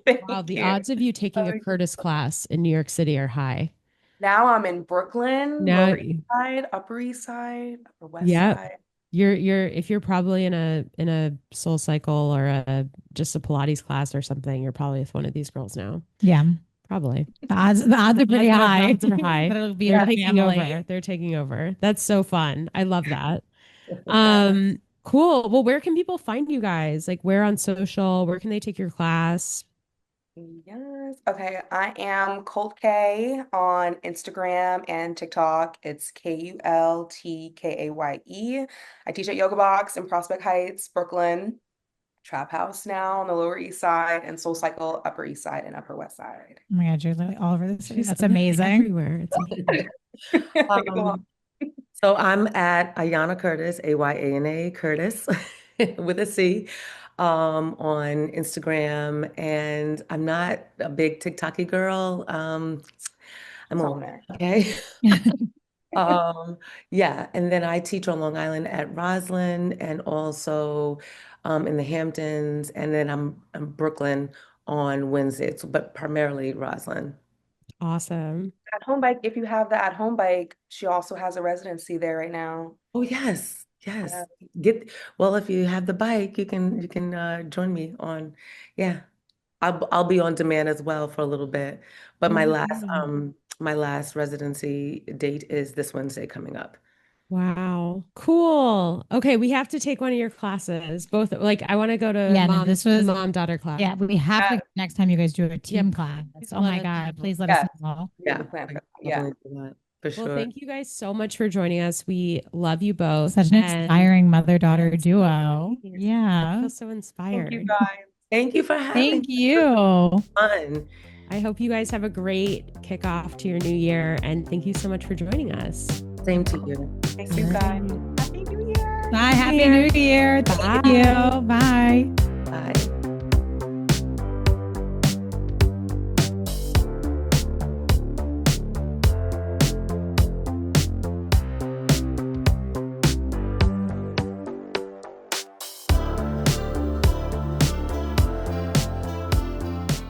[SPEAKER 4] Thank
[SPEAKER 2] the
[SPEAKER 4] you.
[SPEAKER 2] odds of you taking a
[SPEAKER 4] Um,
[SPEAKER 2] Curtis class in New York City are high.
[SPEAKER 4] Now I'm in Brooklyn,
[SPEAKER 2] Now,
[SPEAKER 4] Lower East Side, Upper East Side, Upper West
[SPEAKER 2] yep.
[SPEAKER 4] Side.
[SPEAKER 2] You're if you're probably in a Soul Cycle or a just a Pilates class or something, you're probably with one of these girls now.
[SPEAKER 1] Yeah.
[SPEAKER 2] Probably.
[SPEAKER 1] The odds are pretty high.
[SPEAKER 2] Odds are high.
[SPEAKER 1] That it'll be
[SPEAKER 2] They're
[SPEAKER 1] our
[SPEAKER 2] taking
[SPEAKER 1] family.
[SPEAKER 2] over. They're taking over. That's so fun. I love that.
[SPEAKER 4] Yes.
[SPEAKER 2] Cool. Well, where can people find you guys? Like where on social? Where can they take your class?
[SPEAKER 4] Yes. Okay. I am Colt K on Instagram and TikTok. It's KULTKAYE. I teach at Yoga Box in Prospect Heights, Brooklyn, Trap House now on the Lower East Side, and Soul Cycle Upper East Side and Upper West Side.
[SPEAKER 1] Oh my God, you're literally all over the city.
[SPEAKER 2] She's
[SPEAKER 1] That's
[SPEAKER 2] literally
[SPEAKER 1] amazing.
[SPEAKER 2] everywhere. It's amazing.
[SPEAKER 3] Um, so I'm at Ayana Curtis, Ayana Curtis with a C, on Instagram, and I'm not a big TikToky girl. I'm
[SPEAKER 4] It's
[SPEAKER 3] on,
[SPEAKER 4] on there.
[SPEAKER 3] okay. Um, yeah, and then I teach on Long Island at Roslyn and also in the Hamptons, and then I'm Brooklyn on Wednesdays, but primarily Roslyn.
[SPEAKER 2] Awesome.
[SPEAKER 4] At home bike, if you have the at home bike, she also has a residency there right now.
[SPEAKER 3] Oh yes,
[SPEAKER 4] Yeah.
[SPEAKER 3] yes. Get well if you have the bike, you can join me on, yeah. I'll be on demand as well for a little bit. But
[SPEAKER 2] Oh my God.
[SPEAKER 3] my last residency date is this Wednesday coming up.
[SPEAKER 2] Wow. Cool. Okay, we have to take one of your classes. Both like I want to go to
[SPEAKER 1] Yeah, no, this was
[SPEAKER 2] mom daughter class.
[SPEAKER 1] yeah, we have to next time you guys do a team
[SPEAKER 2] Yep.
[SPEAKER 1] class.
[SPEAKER 2] Please
[SPEAKER 1] Oh my
[SPEAKER 2] let us
[SPEAKER 1] God,
[SPEAKER 2] know.
[SPEAKER 1] please let
[SPEAKER 4] Yes.
[SPEAKER 1] us know.
[SPEAKER 4] Yeah.
[SPEAKER 3] Yeah,
[SPEAKER 4] Plan
[SPEAKER 3] I
[SPEAKER 4] for that. Yeah.
[SPEAKER 3] definitely do that for
[SPEAKER 2] Well,
[SPEAKER 3] sure.
[SPEAKER 2] thank you guys so much for joining us. We love you both.
[SPEAKER 1] Such an
[SPEAKER 2] and
[SPEAKER 1] inspiring mother-daughter
[SPEAKER 2] it's
[SPEAKER 1] duo.
[SPEAKER 2] I
[SPEAKER 1] Yeah.
[SPEAKER 2] feel so
[SPEAKER 4] Thank
[SPEAKER 2] inspired.
[SPEAKER 4] you guys.
[SPEAKER 3] Thank you for having
[SPEAKER 1] Thank you.
[SPEAKER 3] fun.
[SPEAKER 2] I hope you guys have a great kickoff to your new year and thank you so much for joining us.
[SPEAKER 3] Same to you.
[SPEAKER 4] Thank you guys. Happy New Year.
[SPEAKER 1] Bye. Happy New Year. Thank you. Bye.